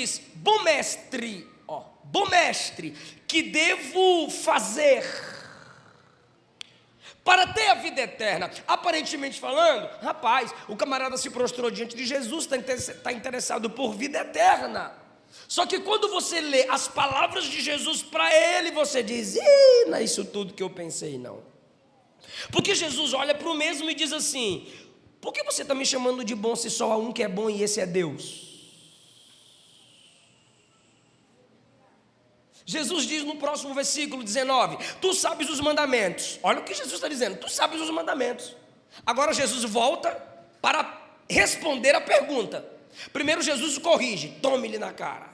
diz: bom mestre, bom mestre, que devo fazer para ter a vida eterna? Aparentemente falando, rapaz, o camarada se prostrou diante de Jesus, está interessado por vida eterna. Só que quando você lê as palavras de Jesus para ele, você diz: não é isso tudo que eu pensei, não. Porque Jesus olha para o mesmo e diz assim: por que você está me chamando de bom se só há um que é bom e esse é Deus? Jesus diz no próximo versículo 19: tu sabes os mandamentos. Olha o que Jesus está dizendo: tu sabes os mandamentos. Agora Jesus volta para responder a pergunta. Primeiro Jesus o corrige: tome-lhe na cara.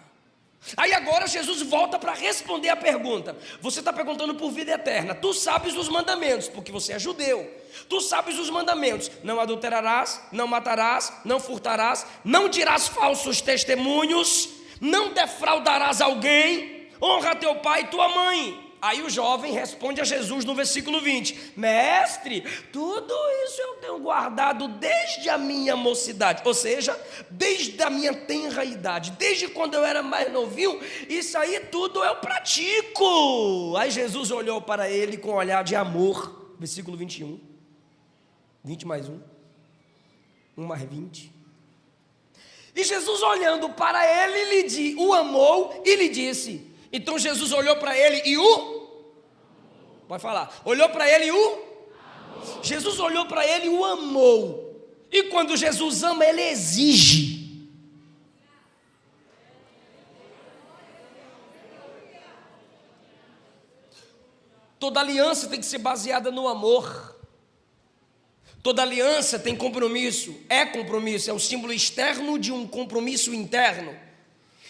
Aí agora Jesus volta para responder a pergunta. Você está perguntando por vida eterna. Tu sabes os mandamentos, porque você é judeu. Tu sabes os mandamentos: não adulterarás, não matarás, não furtarás, não dirás falsos testemunhos, não defraudarás alguém, honra teu pai e tua mãe. Aí o jovem responde a Jesus no versículo 20: mestre, tudo isso eu tenho guardado desde a minha mocidade. Ou seja, desde a minha tenra idade, desde quando eu era mais novinho, isso aí tudo eu pratico. Aí Jesus olhou para ele com um olhar de amor. Versículo 21. 20 mais 1. 1 mais 20. E Jesus, olhando para ele, o amou e lhe disse. Então Jesus olhou para ele e pode falar, olhou para ele e amou. Jesus olhou para ele e o amou. E quando Jesus ama, ele exige. Toda aliança tem que ser baseada no amor. Toda aliança tem compromisso, é o símbolo externo de um compromisso interno.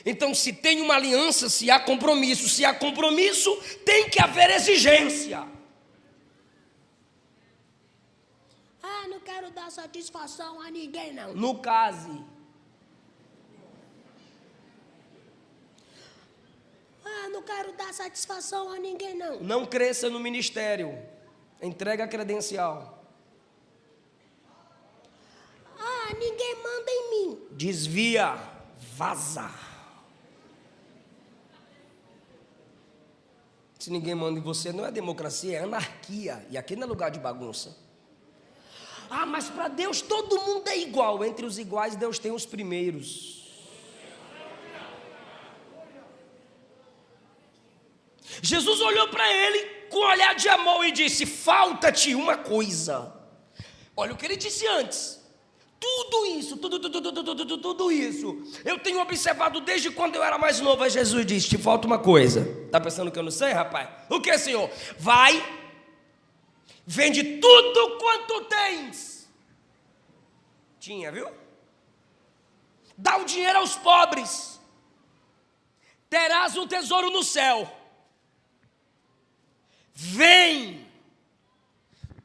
Então, se tem uma aliança, se há compromisso, tem que haver exigência. Não quero dar satisfação a ninguém, não. No case. Não quero dar satisfação a ninguém, não. Não cresça no ministério. Entrega a credencial. Ninguém manda em mim. Desvia, vaza. Se ninguém manda em você, não é democracia, é anarquia. E aqui não é lugar de bagunça. Mas para Deus todo mundo é igual. Entre os iguais, Deus tem os primeiros. Jesus olhou para ele com um olhar de amor e disse: falta-te uma coisa. Olha o que ele disse antes. Tudo isso, eu tenho observado desde quando eu era mais novo. Aí Jesus disse: te falta uma coisa. Está pensando que eu não sei, rapaz? O que, Senhor? Vai, vende tudo quanto tens. Tinha, viu? Dá o dinheiro aos pobres, terás um tesouro no céu. Vem,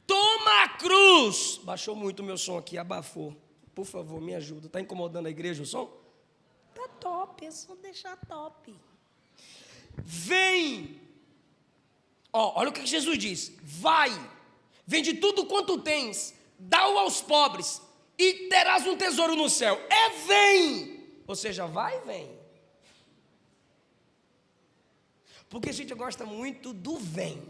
toma a cruz. Baixou muito o meu som aqui, abafou. Por favor, me ajuda. Está incomodando a igreja o som? Está top, é só deixar top. Vem. Olha o que Jesus diz. Vai, vende tudo quanto tens, dá-o aos pobres, e terás um tesouro no céu. Vem. Ou seja, vai e vem. Porque a gente gosta muito do vem.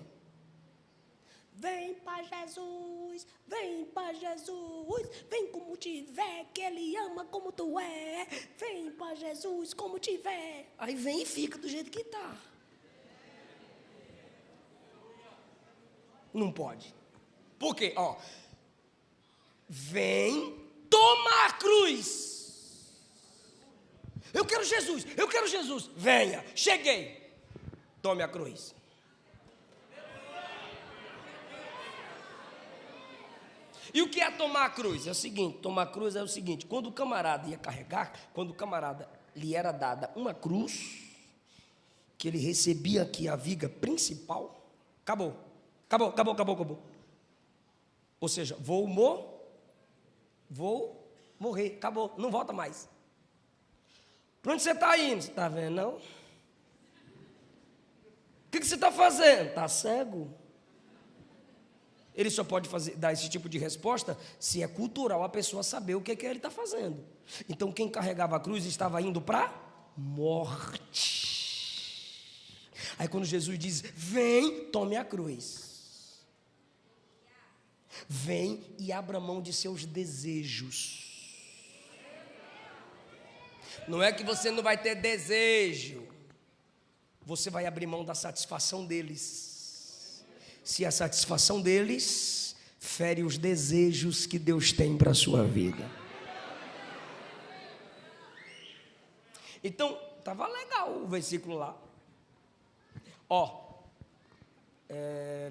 Vem para Jesus, vem para Jesus, vem como tiver, que Ele ama como tu é. Vem para Jesus como tiver. Aí vem e fica do jeito que está. Não pode. Por quê? Vem, toma a cruz. Eu quero Jesus. Venha, cheguei. Tome a cruz. E o que é tomar a cruz? É o seguinte, tomar a cruz é o seguinte: quando o camarada ia carregar, quando o camarada lhe era dada uma cruz, que ele recebia aqui a viga principal, acabou. Ou seja, vou morrer, acabou, não volta mais. Para onde você está indo? Você está vendo, não? O que você está fazendo? Está cego? Ele só pode dar esse tipo de resposta se é cultural a pessoa saber o que ele está fazendo. Então, quem carregava a cruz estava indo para morte. Aí quando Jesus diz, vem, tome a cruz. Vem e abra mão de seus desejos. Não é que você não vai ter desejo. Você vai abrir mão da satisfação deles. Se a satisfação deles fere os desejos que Deus tem para a sua vida. Então, estava legal o versículo lá.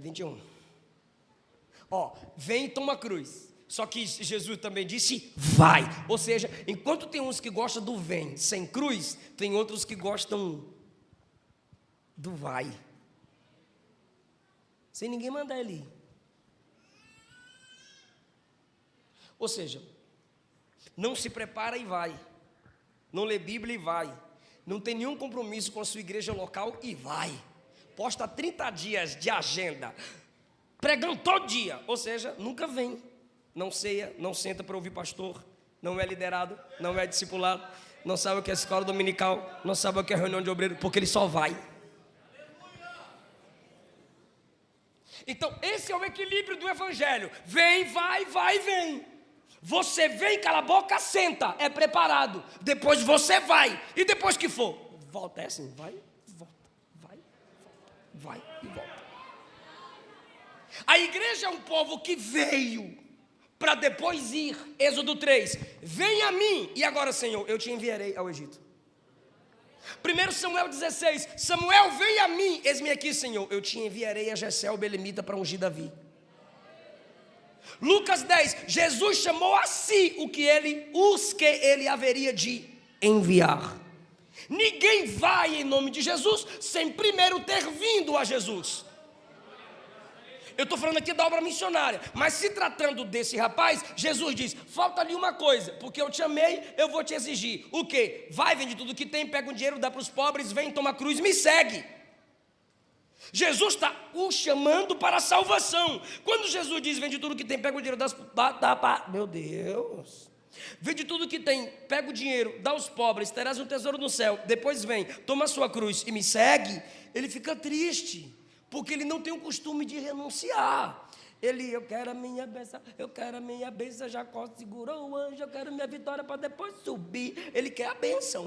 21. Vem e toma a cruz. Só que Jesus também disse, vai. Ou seja, enquanto tem uns que gostam do vem sem cruz, tem outros que gostam do vai. Sem ninguém mandar ele ir. Ou seja, não se prepara e vai. Não lê Bíblia e vai. Não tem nenhum compromisso com a sua igreja local e vai. Posta 30 dias de agenda, pregando todo dia. Ou seja, nunca vem. Não ceia, não senta para ouvir pastor, não é liderado, não é discipulado, não sabe o que é escola dominical, não sabe o que é reunião de obreiro, porque ele só vai. Então, esse é o equilíbrio do evangelho. Vem, vai, vem. Você vem, cala a boca, senta, é preparado. Depois você vai. E depois que for, volta, é assim, vai, volta, vai, volta, vai e volta. A igreja é um povo que veio para depois ir. Êxodo 3, vem a mim, e agora, Senhor, eu te enviarei ao Egito. 1 Samuel 16, Samuel, vem a mim, eis-me aqui, Senhor, eu te enviarei a Jessé o belemita para ungir Davi. Lucas 10, Jesus chamou a si os que ele haveria de enviar. Ninguém vai em nome de Jesus sem primeiro ter vindo a Jesus. Eu estou falando aqui da obra missionária, mas se tratando desse rapaz, Jesus diz, falta ali uma coisa, porque eu te amei, eu vou te exigir. O quê? Vai, vende tudo que tem, pega o dinheiro, dá para os pobres, vem, toma a cruz, me segue. Jesus está o chamando para a salvação. Quando Jesus diz, vende tudo que tem, pega o dinheiro, meu Deus, vende tudo que tem, pega o dinheiro, dá aos pobres, terás um tesouro no céu, depois vem, toma a sua cruz e me segue, ele fica triste. Porque ele não tem o costume de renunciar. Eu quero a minha bênção, Jacó segurou o anjo, eu quero minha vitória para depois subir. Ele quer a bênção,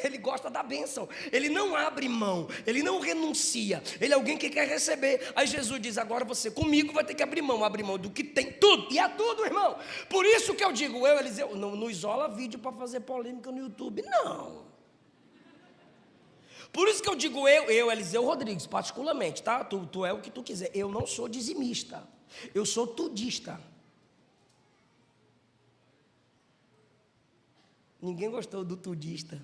ele gosta da bênção, ele não abre mão, ele não renuncia, ele é alguém que quer receber. Aí Jesus diz, agora você comigo vai ter que abrir mão do que tem, tudo, e é tudo, irmão. Por isso que eu digo, Eliseu, não isola vídeo para fazer polêmica no YouTube, não. Por isso que eu digo Eliseu Rodrigues, particularmente, tá? Tu é o que tu quiser. Eu não sou dizimista. Eu sou tudista. Ninguém gostou do tudista.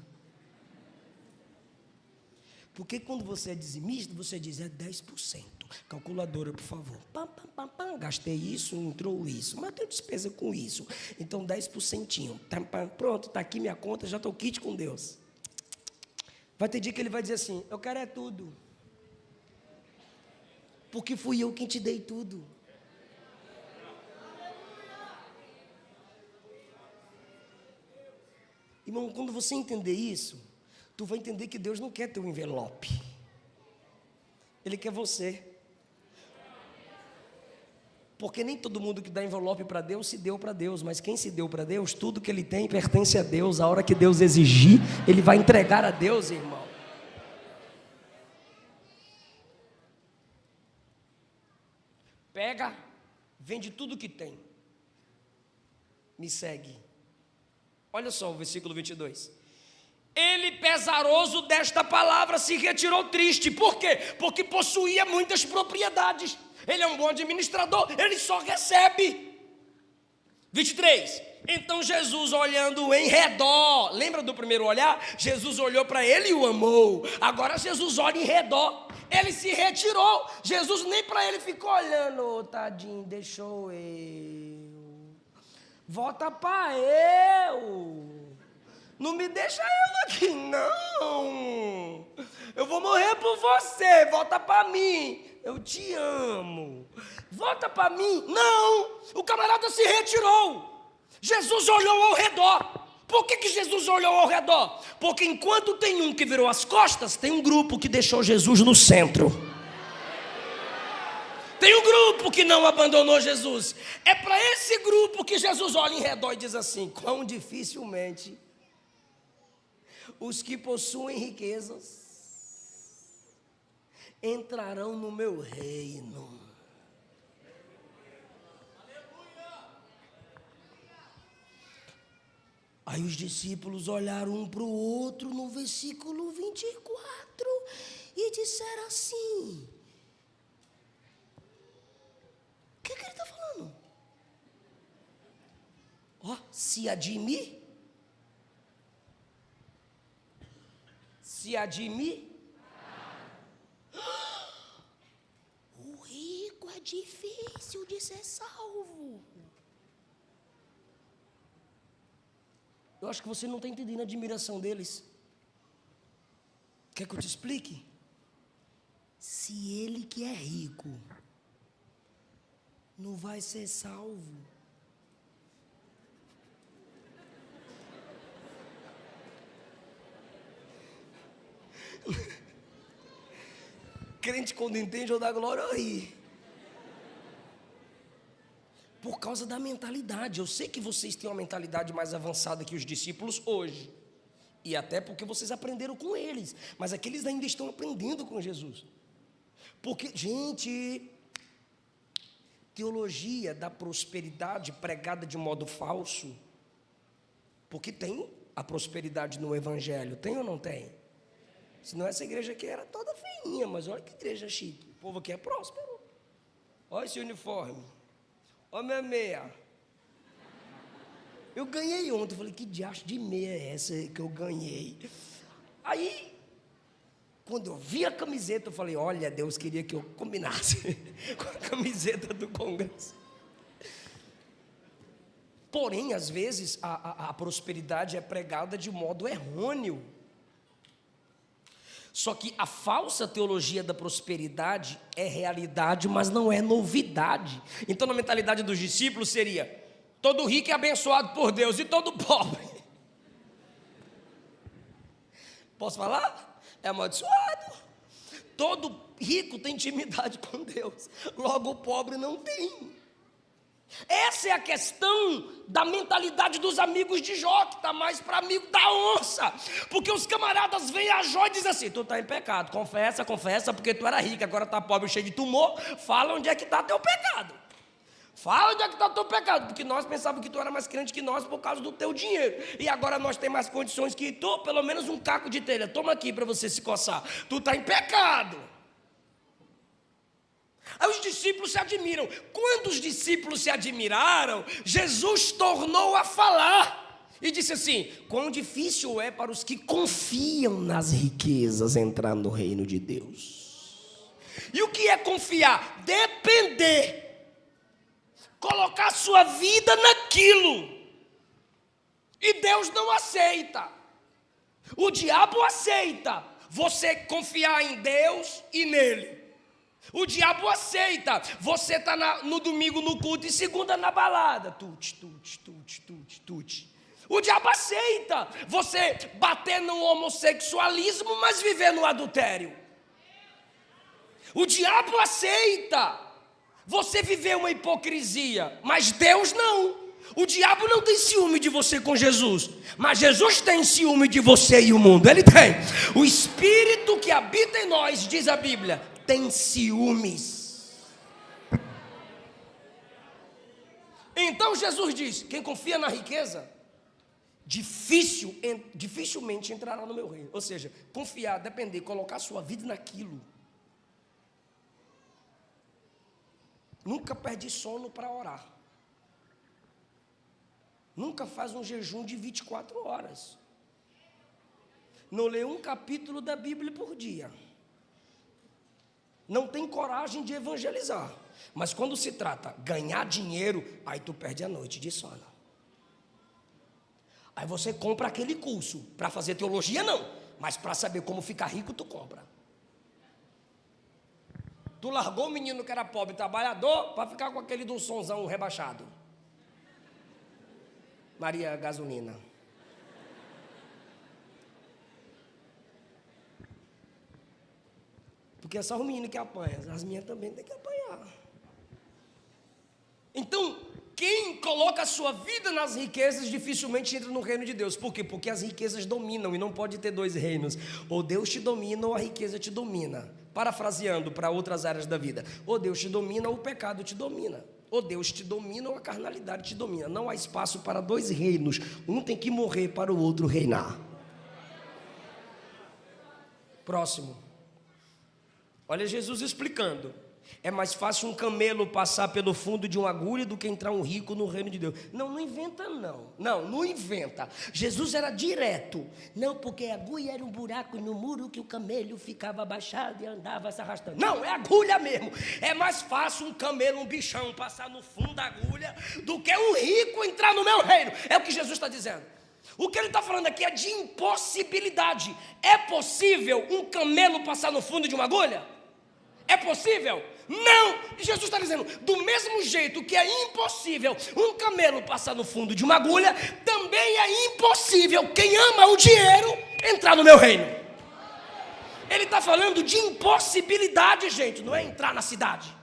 Porque quando você é dizimista, você diz, 10%. Calculadora, por favor. Gastei isso, entrou isso. Mas tenho despesa com isso. Então, 10%. Pronto, está aqui minha conta, já estou kit com Deus. Vai ter dia que ele vai dizer assim, eu quero é tudo. Porque fui eu quem te dei tudo. Irmão, quando você entender isso, tu vai entender que Deus não quer teu envelope. Ele quer você. Porque nem todo mundo que dá envelope para Deus se deu para Deus, mas quem se deu para Deus, tudo que ele tem pertence a Deus. A hora que Deus exigir, ele vai entregar a Deus, irmão. Pega, vende tudo que tem, me segue. Olha só o versículo 22. Ele, pesaroso desta palavra, se retirou triste. Por quê? Porque possuía muitas propriedades. Ele é um bom administrador, ele só recebe. 23. Então Jesus, olhando em redor, lembra do primeiro olhar? Jesus olhou para ele e o amou. Agora Jesus olha em redor, ele se retirou. Jesus nem para ele ficou olhando, oh, tadinho, deixou eu. Volta para eu. Não me deixa eu aqui, não. Eu vou morrer por você. Volta para mim. Eu te amo. Volta para mim. Não. O camarada se retirou. Jesus olhou ao redor. Por que Jesus olhou ao redor? Porque enquanto tem um que virou as costas, tem um grupo que deixou Jesus no centro. Tem um grupo que não abandonou Jesus. É para esse grupo que Jesus olha em redor e diz assim: quão dificilmente os que possuem riquezas entrarão no meu reino. Aí os discípulos olharam um para o outro no versículo 24 e disseram assim: o que ele está falando? Ó, se há de mim? Se há de mim? O rico é difícil de ser salvo. Eu acho que você não está entendendo a admiração deles. Quer que eu te explique? Se ele que é rico não vai ser salvo, crente quando entende ou dá glória ou ri. Por causa da mentalidade. Eu sei que vocês têm uma mentalidade mais avançada que os discípulos hoje. E até porque vocês aprenderam com eles. Mas aqueles ainda estão aprendendo com Jesus. Porque, gente, teologia da prosperidade pregada de modo falso. Porque tem a prosperidade no evangelho. Tem ou não tem? Senão essa igreja aqui era toda feinha. Mas olha que igreja chique. O povo aqui é próspero. Olha esse uniforme. Olha minha meia. Eu ganhei ontem. Eu falei, que diacho de meia é essa que eu ganhei? Aí, quando eu vi a camiseta, eu falei, olha, Deus queria que eu combinasse com a camiseta do Congresso. Porém, às vezes, a prosperidade é pregada de modo errôneo. Só que a falsa teologia da prosperidade é realidade, mas não é novidade. Então, na mentalidade dos discípulos seria: todo rico é abençoado por Deus e todo pobre, posso falar? É amaldiçoado. Todo rico tem intimidade com Deus, logo o pobre não tem. Essa é a questão da mentalidade dos amigos de Jó, que está mais para amigo da onça. Porque os camaradas vêm a Jó e dizem assim: tu está em pecado, confessa, porque tu era rico, agora está pobre, cheio de tumor. Fala onde é que está teu pecado. Fala onde é que está teu pecado. Porque nós pensávamos que tu era mais crente que nós por causa do teu dinheiro. E agora nós temos mais condições que tu, pelo menos um caco de telha. Toma aqui para você se coçar. Tu está em pecado. Aí os discípulos se admiram. Quando os discípulos se admiraram, Jesus tornou a falar e disse assim: quão difícil é para os que confiam nas riquezas entrar no reino de Deus. E o que é confiar? Depender, colocar sua vida naquilo. E Deus não aceita. O diabo aceita você confiar em Deus e nele. O diabo aceita você estar no domingo no culto e segunda na balada. Tute. O diabo aceita você bater no homossexualismo, mas viver no adultério. O diabo aceita você viver uma hipocrisia, mas Deus não. O diabo não tem ciúme de você com Jesus, mas Jesus tem ciúme de você e o mundo. Ele tem. O Espírito que habita em nós, diz a Bíblia, tem ciúmes. Então Jesus diz: quem confia na riqueza, dificilmente entrará no meu reino. Ou seja, confiar, depender, colocar sua vida naquilo. Nunca perde sono para orar. Nunca faz um jejum de 24 horas. Não lê um capítulo da Bíblia por dia. Não tem coragem de evangelizar. Mas quando se trata ganhar dinheiro, aí tu perde a noite de sono. Aí você compra aquele curso. Para fazer teologia não, mas para saber como ficar rico tu compra. Tu largou o menino que era pobre, trabalhador, para ficar com aquele do sonzão rebaixado. Maria Gasolina. porque é só os meninos que apanham, as minhas também têm que apanhar. Então, quem coloca a sua vida nas riquezas dificilmente entra no reino de Deus. Por quê? Porque as riquezas dominam e não pode ter dois reinos. Ou Deus te domina ou a riqueza te domina. Parafraseando para outras áreas da vida. Ou Deus te domina ou o pecado te domina. Ou Deus te domina ou a carnalidade te domina. Não há espaço para dois reinos. Um tem que morrer para o outro reinar. Próximo. Olha Jesus explicando. É mais fácil um camelo passar pelo fundo de uma agulha do que entrar um rico no reino de Deus. Não inventa não. Não inventa. Jesus era direto. Não, porque a agulha era um buraco no muro que o camelo ficava abaixado e andava se arrastando. Não, é agulha mesmo. É mais fácil um camelo, um bichão, passar no fundo da agulha do que um rico entrar no meu reino. É o que Jesus está dizendo. O que ele está falando aqui é de impossibilidade. É possível um camelo passar no fundo de uma agulha? É possível? Não! Jesus está dizendo, do mesmo jeito que é impossível um camelo passar no fundo de uma agulha, também é impossível quem ama o dinheiro entrar no meu reino. Ele está falando de impossibilidade, gente, não é entrar na cidade.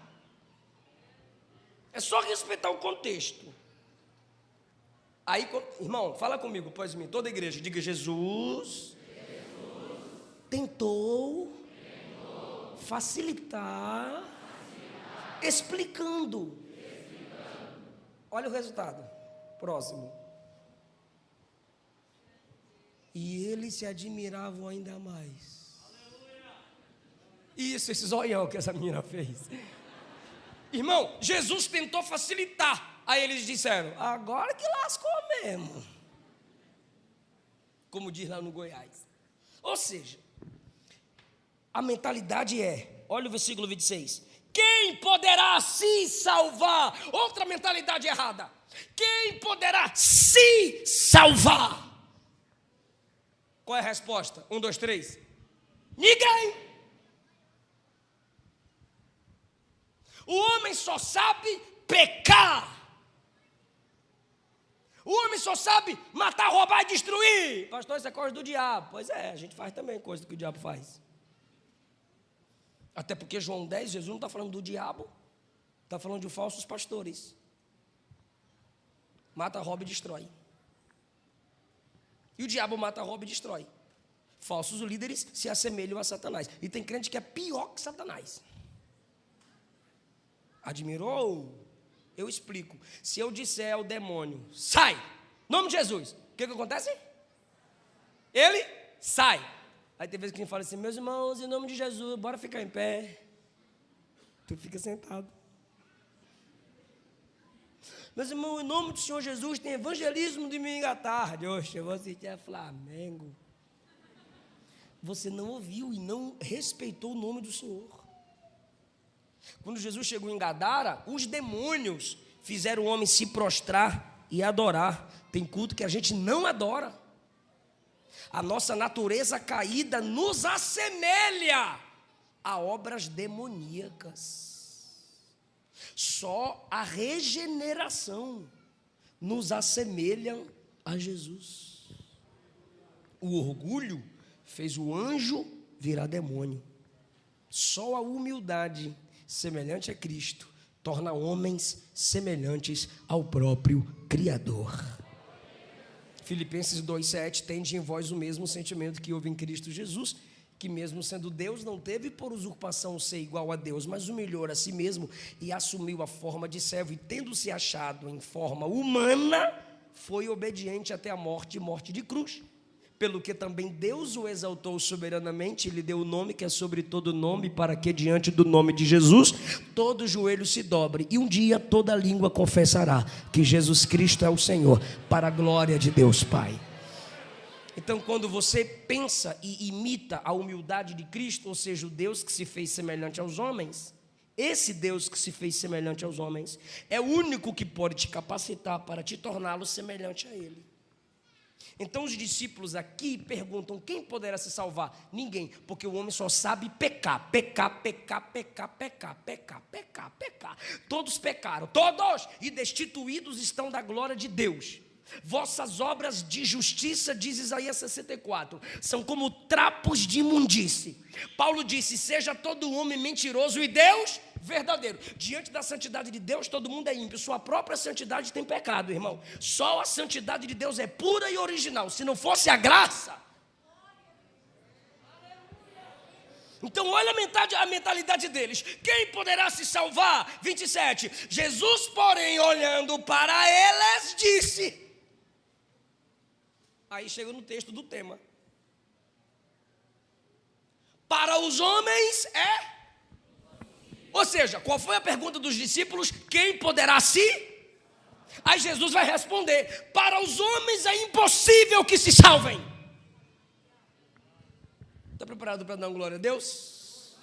É só respeitar o contexto. Aí, irmão, fala comigo, pois mim, toda a igreja, diga: Jesus tentou facilitar, explicando. Olha o resultado. Próximo. E eles se admiravam ainda mais. Isso, esse zoião que essa menina fez. Irmão, Jesus tentou facilitar. Aí eles disseram: agora que lascou mesmo. Como diz lá no Goiás. Ou seja, a mentalidade é, olha o versículo 26. Quem poderá se salvar? Outra mentalidade errada. Quem poderá se salvar? Qual é a resposta? 1, 2, 3. Ninguém. O homem só sabe pecar. O homem só sabe matar, roubar e destruir. Pastor, isso é coisa do diabo. Pois é, a gente faz também coisa que o diabo faz. Até porque João 10, Jesus não está falando do diabo, está falando de falsos pastores. Mata, rouba e destrói. E o diabo mata, rouba e destrói. Falsos líderes se assemelham a Satanás. E tem crente que é pior que Satanás. Admirou? Eu explico. Se eu disser ao demônio, sai, em nome de Jesus, o que acontece? Ele sai. Aí tem vezes que a gente fala assim: meus irmãos, em nome de Jesus, bora ficar em pé. Tu fica sentado. Meus irmãos, em nome do Senhor Jesus, tem evangelismo de domingo à tarde. Oxe, você é Flamengo. Você não ouviu e não respeitou o nome do Senhor. Quando Jesus chegou em Gadara, os demônios fizeram o homem se prostrar e adorar. Tem culto que a gente não adora. A nossa natureza caída nos assemelha a obras demoníacas. Só a regeneração nos assemelha a Jesus. O orgulho fez o anjo virar demônio. Só a humildade semelhante a Cristo torna homens semelhantes ao próprio Criador. Filipenses 2,7, tende em vós o mesmo sentimento que houve em Cristo Jesus, que mesmo sendo Deus, não teve por usurpação ser igual a Deus, mas humilhou a si mesmo e assumiu a forma de servo, e tendo-se achado em forma humana, foi obediente até a morte e morte de cruz. Pelo que também Deus o exaltou soberanamente e lhe deu o nome que é sobre todo nome, para que diante do nome de Jesus todo joelho se dobre e um dia toda língua confessará que Jesus Cristo é o Senhor, para a glória de Deus Pai. Então, quando você pensa e imita a humildade de Cristo, ou seja, o Deus que se fez semelhante aos homens, esse Deus que se fez semelhante aos homens é o único que pode te capacitar para te torná-lo semelhante a Ele. Então os discípulos aqui perguntam: quem poderá se salvar? Ninguém, porque o homem só sabe pecar. Todos pecaram, todos, e destituídos estão da glória de Deus. vossas obras de justiça, diz Isaías 64, são como trapos de imundície. Paulo disse: seja todo homem mentiroso e Deus verdadeiro. Diante da santidade de Deus, todo mundo é ímpio. Sua própria santidade tem pecado, irmão. Só a santidade de Deus é pura e original. Se não fosse a graça. Então olha a mentalidade deles. Quem poderá se salvar? 27. Jesus, porém, olhando para eles, disse. Aí chega no texto do tema. Para os homens é... Ou seja, qual foi a pergunta dos discípulos? Quem poderá se... Aí Jesus vai responder: para os homens é impossível que se salvem. Está preparado para dar uma glória a Deus?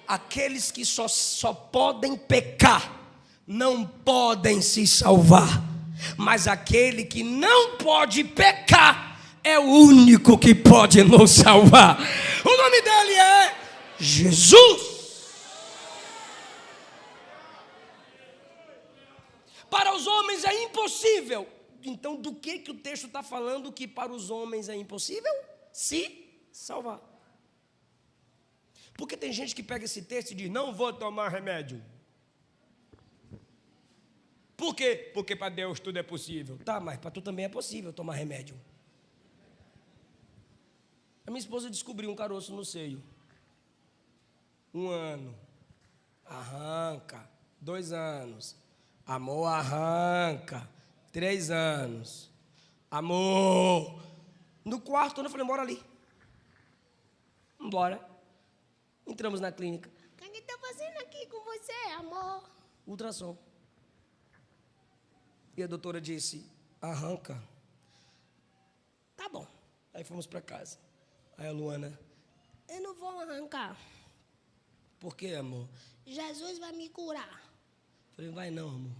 Aqueles que só podem pecar, não podem se salvar. Mas aquele que não pode pecar, é o único que pode nos salvar. O nome dele é Jesus. Para os homens é impossível. Então, do que o texto está falando que para os homens é impossível? Se salvar. Porque tem gente que pega esse texto e diz: não vou tomar remédio. Por quê? Porque para Deus tudo é possível. Tá, mas para tu também é possível tomar remédio. A minha esposa descobriu um caroço no seio. 1 ano. Arranca. 2 anos. Amor, arranca. 3 anos. Amor. No 4º ano eu falei: bora ali. Bora. Entramos na clínica. O que está fazendo aqui com você, amor? Ultrassom. E a doutora disse: arranca. Tá bom. Aí fomos para casa. Aí a Luana: eu não vou arrancar. Por quê, amor? Jesus vai me curar. Falei: vai não, amor.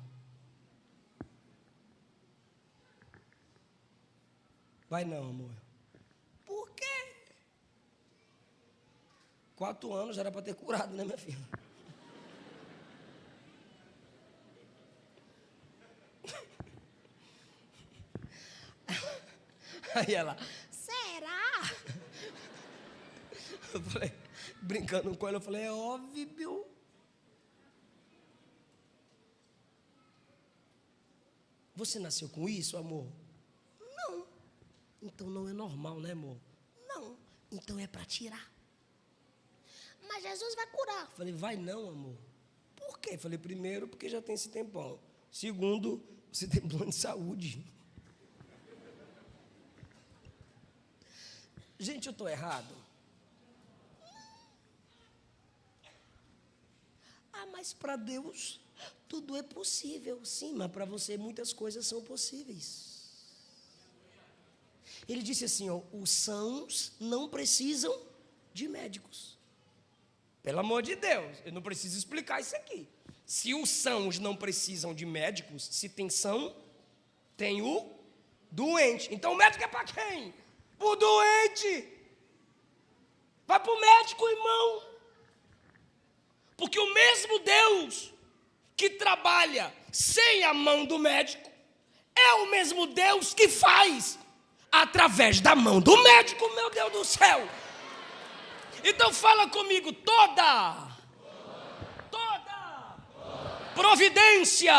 Vai não, amor. Por quê? 4 anos já era para ter curado, né, minha filha? Aí ela: será? Eu falei, brincando com ela, eu falei: é óbvio. Você nasceu com isso, amor? Não. Então não é normal, né, amor? Não. Então é para tirar. Mas Jesus vai curar. Falei: vai não, amor. Por quê? Falei: primeiro, porque já tem esse tempão. Segundo, você tem plano de saúde. Gente, eu estou errado? Ah, mas para Deus tudo é possível. Sim, mas para você muitas coisas são possíveis. Ele disse assim: ó, os sãos não precisam de médicos. Pelo amor de Deus, eu não preciso explicar isso aqui. Se os sãos não precisam de médicos, se tem são, tem o doente. Então o médico é para quem? O doente. Vai para o médico, irmão. Porque o mesmo Deus que trabalha sem a mão do médico é o mesmo Deus que faz através da mão do médico, meu Deus do céu. Então fala comigo: toda providência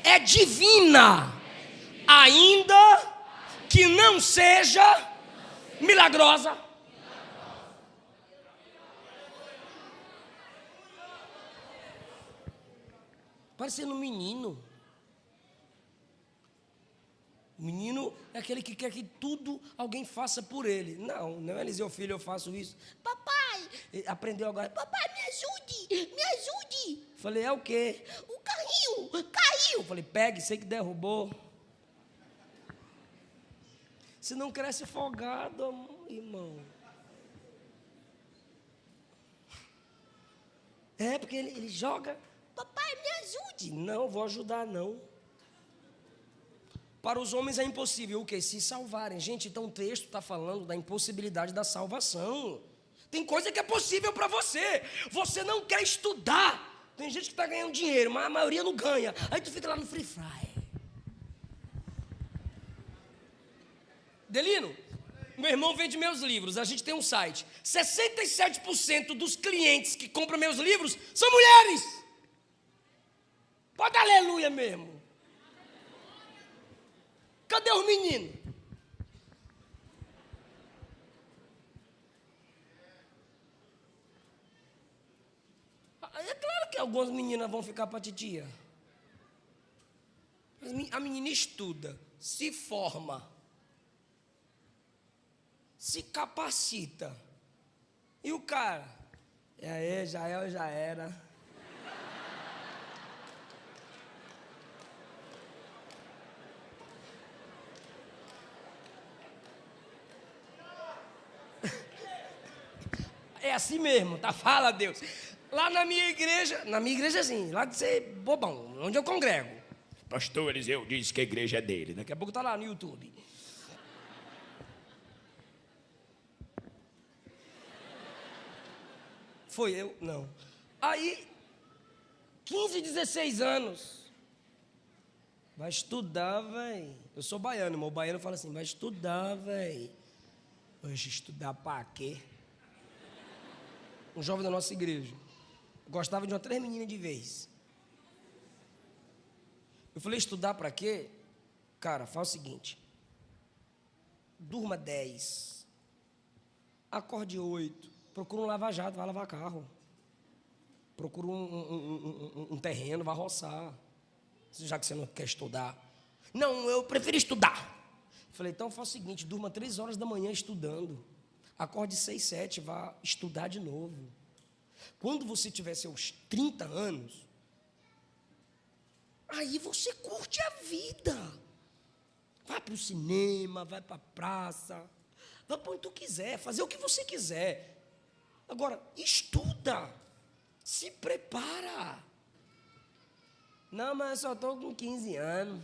é divina, ainda que não seja milagrosa. Parecendo um menino. O menino é aquele que quer que tudo alguém faça por ele. Não, Eliseu, filho, eu faço isso. Papai, ele aprendeu agora. Papai, me ajude. Falei: é o quê? O carrinho caiu. Falei: pegue, sei que derrubou. Se não cresce folgado, irmão. É, porque ele joga. Papai, me ajude. Não, vou ajudar não. Para os homens é impossível o quê? Se salvarem. Gente, então o texto está falando da impossibilidade da salvação. Tem coisa que é possível para você. Você não quer estudar. Tem gente que está ganhando dinheiro, mas a maioria não ganha. Aí tu fica lá no Free Fire. Delino, meu irmão vende meus livros, a gente tem um site. 67% dos clientes que compram meus livros são mulheres. Pode dar aleluia mesmo. Cadê os meninos? É claro que algumas meninas vão ficar para titia. A menina estuda, se forma, se capacita. E o cara? E aí, já era. É assim mesmo, tá? Fala, Deus. Lá na minha igreja assim, lá de ser bobão, onde eu congrego. Pastor Eliseu disse que a igreja é dele. Daqui a pouco tá lá no YouTube. Foi eu? Não. Aí, 15, 16 anos. Vai estudar, velho. Eu sou baiano, mas o baiano fala assim, vai estudar, velho. Hoje estudar pra quê? Um jovem da nossa igreja. Gostava de 3 meninas de vez. Eu falei, estudar pra quê? Cara, faz o seguinte. Durma 10. Acorde 8. Procura um lava-jato, vai lavar carro. Procura um terreno, vai roçar. Já que você não quer estudar. Não, eu prefiro estudar. Falei, então faz o seguinte, durma 3 horas da manhã estudando. Acorde 6, 7, vá estudar de novo. Quando você tiver seus 30 anos, aí você curte a vida. Vai para o cinema, vai para a praça, vai para onde tu quiser, fazer o que você quiser. Agora, estuda, se prepara. Não, mas eu só estou com 15 anos.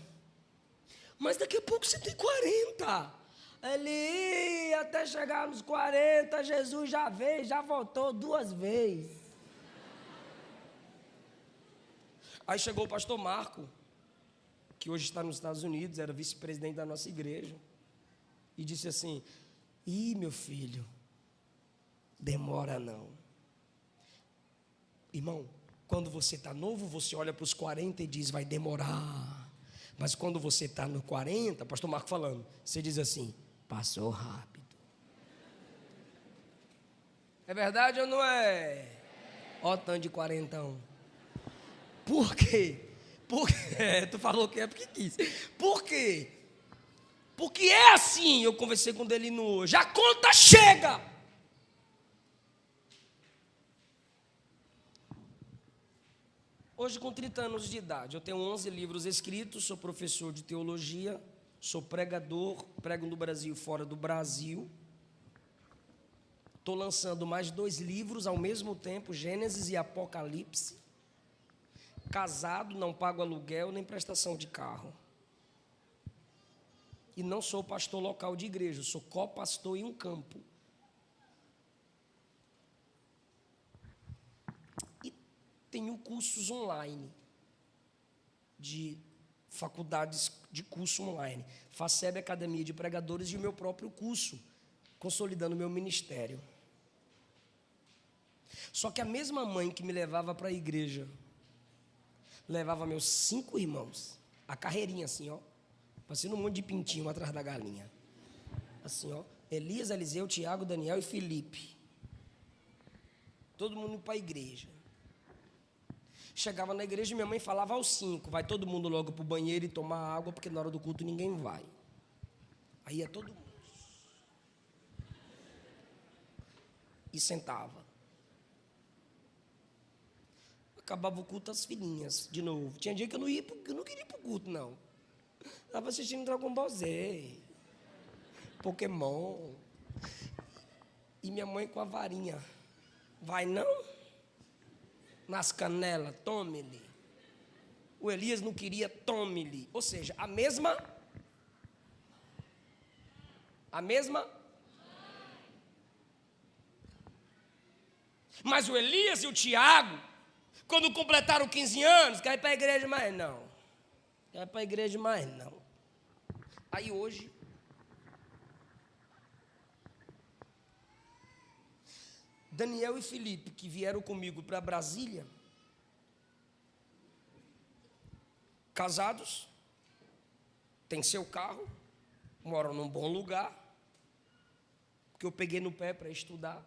Mas daqui a pouco você tem 40. Ali, até chegar nos 40, Jesus já veio, já voltou 2 vezes. Aí chegou o pastor Marco, que hoje está nos Estados Unidos, era vice-presidente da nossa igreja, e disse assim, meu filho, demora não. Irmão, quando você está novo, você olha para os 40 e diz, vai demorar. Mas quando você está no 40, pastor Marco falando, você diz assim, passou rápido. É verdade ou não é? Ó, tanto de 40. Por quê? Tu falou que é porque quis. Por quê? Porque é assim, eu conversei com o Delino hoje, a conta chega. Hoje, com 30 anos de idade, eu tenho 11 livros escritos, sou professor de teologia, sou pregador, prego no Brasil e fora do Brasil. Estou lançando mais 2 livros ao mesmo tempo, Gênesis e Apocalipse. Casado, não pago aluguel nem prestação de carro. E não sou pastor local de igreja, sou co-pastor em um campo. E tenho cursos online, de faculdades de curso online. FACEB, Academia de Pregadores, e o meu próprio curso, consolidando o meu ministério. Só que a mesma mãe que me levava para a igreja, levava meus 5 irmãos, a carreirinha assim, ó, parecendo um monte de pintinho atrás da galinha. Assim, ó, Elias, Eliseu, Tiago, Daniel e Felipe. Todo mundo indo para a igreja. Chegava na igreja e minha mãe falava aos 5, vai todo mundo logo para o banheiro e tomar água, porque na hora do culto ninguém vai. Aí ia todo mundo. E sentava. Acabava o culto, as filhinhas, de novo. Tinha dia que eu não queria ir para o culto, não. Estava assistindo Dragon Ball Z, Pokémon. E minha mãe com a varinha. Vai não? Nas canelas, tome-lhe. O Elias não queria, tome-lhe. Ou seja, a mesma. Mas o Elias e o Tiago, quando completaram 15 anos, quer ir para a igreja mais não. Quer ir para a igreja mais não. Aí hoje, Daniel e Felipe, que vieram comigo para Brasília, casados, têm seu carro, moram num bom lugar, que eu peguei no pé para estudar,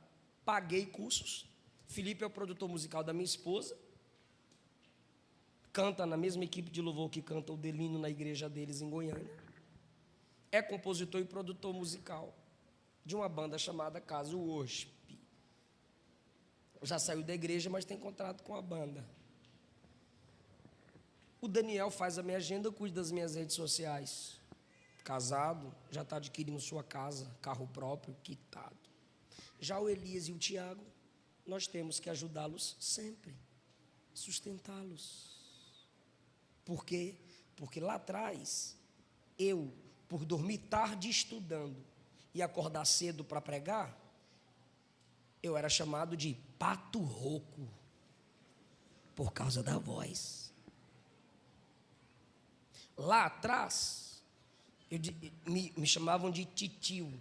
paguei cursos. Felipe é o produtor musical da minha esposa, canta na mesma equipe de louvor que canta o Delino na igreja deles em Goiânia, é compositor e produtor musical de uma banda chamada Caso Worship. Já saiu da igreja, mas tem contrato com a banda. O Daniel faz a minha agenda, cuida das minhas redes sociais. Casado, já está adquirindo sua casa, carro próprio, quitado. Já o Elias e o Tiago, nós temos que ajudá-los sempre, sustentá-los. Por quê? Porque lá atrás, eu, por dormir tarde estudando e acordar cedo para pregar, eu era chamado de pato rouco, por causa da voz. Lá atrás, me chamavam de titio.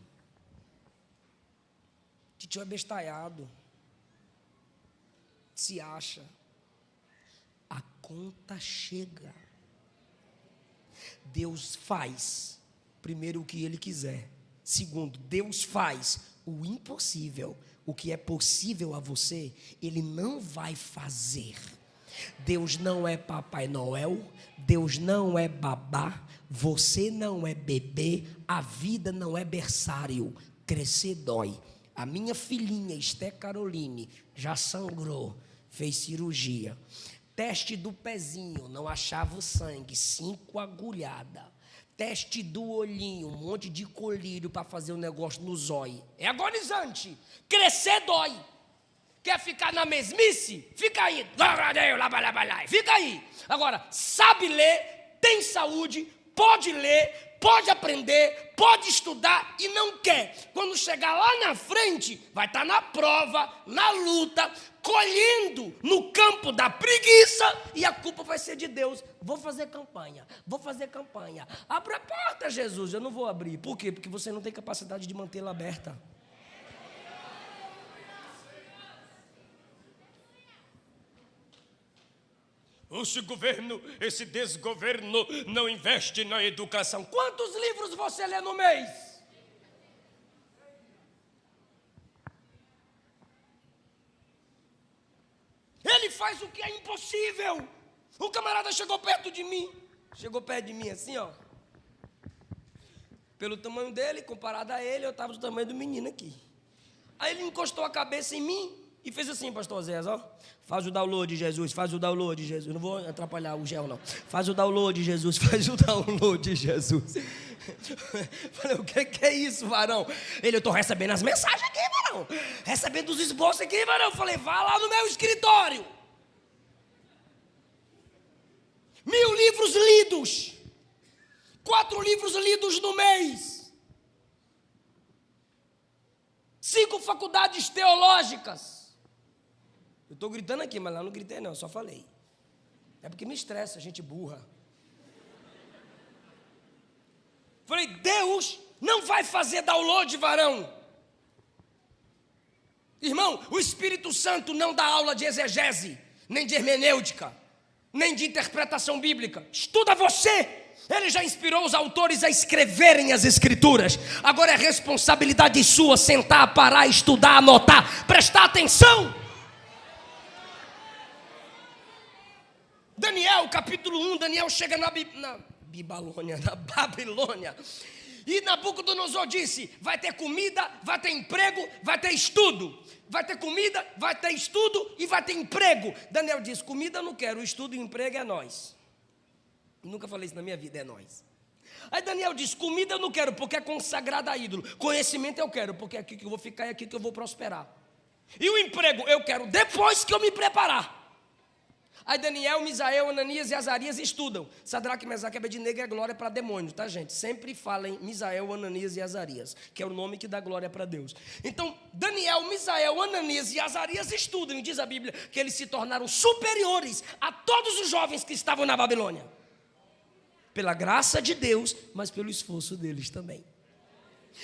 Titio é bestalhado, se acha. A conta chega. Deus faz, primeiro, o que Ele quiser. Segundo, Deus faz o impossível. O que é possível a você, Ele não vai fazer. Deus não é Papai Noel, Deus não é babá, você não é bebê, a vida não é berçário, crescer dói. A minha filhinha, Esté Caroline, já sangrou, fez cirurgia. Teste do pezinho, não achava o sangue, 5 agulhadas. Teste do olhinho, um monte de colírio para fazer um negócio no zóio. É agonizante, crescer dói. Quer ficar na mesmice? Fica aí. Fica aí. Agora, sabe ler, tem saúde, pode ler, pode aprender, pode estudar e não quer. Quando chegar lá na frente, vai estar na prova, na luta, colhendo no campo da preguiça e a culpa vai ser de Deus. Vou fazer campanha. Abra a porta, Jesus. Eu não vou abrir. Por quê? Porque você não tem capacidade de mantê-la aberta. Esse governo, esse desgoverno não investe na educação. Quantos livros você lê no mês? Ele faz o que é impossível. O camarada chegou perto de mim assim, ó. Pelo tamanho dele, comparado a ele, eu estava do tamanho do menino aqui. Aí ele encostou a cabeça em mim e fez assim, pastor Zé, ó. Faz o download, Jesus, faz o download, Jesus. Não vou atrapalhar o gel, não. Faz o download, Jesus, faz o download, Jesus. Falei, o que é isso, varão? Ele, eu estou recebendo as mensagens aqui, varão. Recebendo os esboços aqui, varão. Falei, vá lá no meu escritório. 1000 livros lidos. 4 livros lidos no mês. 5 faculdades teológicas. Eu estou gritando aqui, mas lá não gritei não, só falei. É porque me estressa, gente burra. Falei, Deus não vai fazer download, varão. Irmão, o Espírito Santo não dá aula de exegese, nem de hermenêutica, nem de interpretação bíblica. Estuda você. Ele já inspirou os autores a escreverem as escrituras. Agora é responsabilidade sua sentar, parar, estudar, anotar, prestar atenção. Daniel, capítulo 1, Daniel chega na Babilônia. E Nabucodonosor disse, vai ter comida, vai ter emprego, vai ter estudo. Vai ter comida, vai ter estudo e vai ter emprego. Daniel disse, comida eu não quero, o estudo e o emprego é nós. Nunca falei isso na minha vida, é nós. Aí Daniel disse, comida eu não quero porque é consagrada a ídolo. Conhecimento eu quero porque é aqui que eu vou ficar e é aqui que eu vou prosperar. E o emprego eu quero depois que eu me preparar. Aí Daniel, Misael, Ananias e Azarias estudam. Sadraque, Mesaque e Abednego é glória para demônio, tá, gente? Sempre falem Misael, Ananias e Azarias, que é o nome que dá glória para Deus. Então, Daniel, Misael, Ananias e Azarias estudam, e diz a Bíblia que eles se tornaram superiores a todos os jovens que estavam na Babilônia. Pela graça de Deus, mas pelo esforço deles também.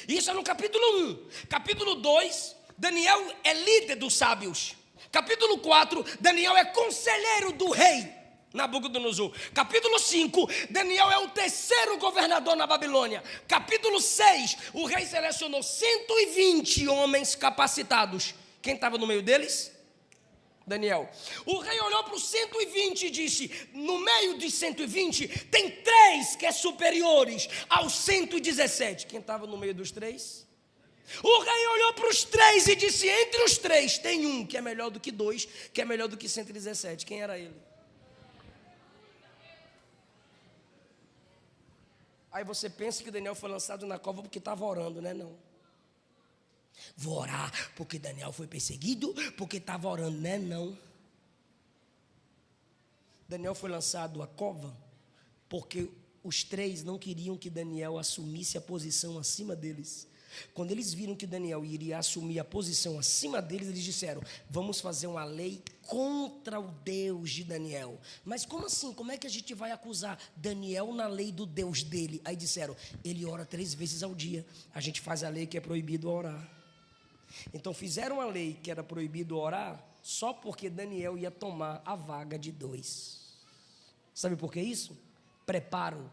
Isso é no capítulo 1. Capítulo 2, Daniel é líder dos sábios. Capítulo 4, Daniel é conselheiro do rei Nabucodonosor. Capítulo 5, Daniel é o terceiro governador na Babilônia. Capítulo 6, o rei selecionou 120 homens capacitados. Quem estava no meio deles? Daniel. O rei olhou para os 120 e disse: no meio dos 120 tem 3 que é superiores aos 117. Quem estava no meio dos 3? O rei olhou para os 3 e disse: entre os 3 tem um que é melhor do que 2, que é melhor do que 117. Quem era ele? Aí você pensa que Daniel foi lançado na cova porque estava orando, né? Não. Vou orar porque Daniel foi perseguido, porque estava orando, né? Não. Daniel foi lançado à cova porque os 3 não queriam que Daniel assumisse a posição acima deles. Quando eles viram que Daniel iria assumir a posição acima deles, eles disseram: vamos fazer uma lei contra o Deus de Daniel. Mas como assim? Como é que a gente vai acusar Daniel na lei do Deus dele? Aí disseram: ele ora 3 vezes ao dia. A gente faz a lei que é proibido orar. Então fizeram a lei que era proibido orar só porque Daniel ia tomar a vaga de 2. Sabe por que isso? Preparo.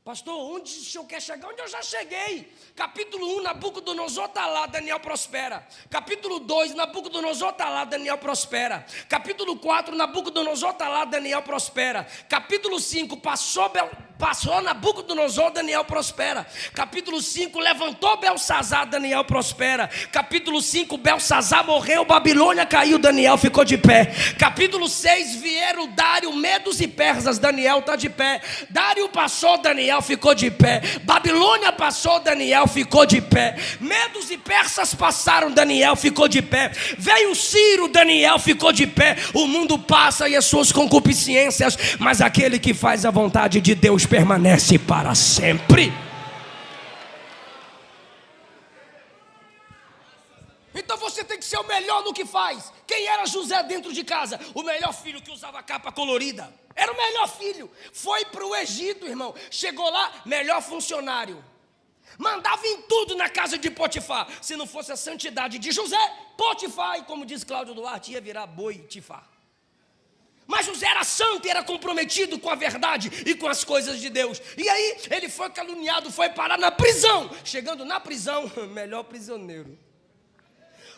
Pastor, onde o senhor quer chegar? Onde eu já cheguei? Capítulo 1, Nabucodonosor está lá, Daniel prospera. Capítulo 2, Nabucodonosor está lá, Daniel prospera. Capítulo 4, Nabucodonosor está lá, Daniel prospera. Capítulo 5, passou Nabucodonosor, Daniel prospera. Capítulo 5, levantou Belsazar, Daniel prospera. Capítulo 5, Belsazar morreu, Babilônia caiu, Daniel ficou de pé. Capítulo 6, vieram Dário, Medos e Persas, Daniel está de pé. Dário passou, Daniel ficou de pé. Babilônia passou, Daniel ficou de pé. Medos e Persas passaram, Daniel ficou de pé. Veio Ciro, Daniel ficou de pé. O mundo passa e as suas concupiscências, mas aquele que faz a vontade de Deus permanece para sempre. Então você tem que ser o melhor no que faz. Quem era José dentro de casa? O melhor filho que usava capa colorida. Era o melhor filho. Foi para o Egito, irmão. Chegou lá, melhor funcionário. Mandava em tudo na casa de Potifar. Se não fosse a santidade de José, Potifar, e como diz Cláudio Duarte, ia virar Boitifar. Mas José era santo e era comprometido com a verdade e com as coisas de Deus. E aí ele foi caluniado, foi parar na prisão. Chegando na prisão, melhor prisioneiro.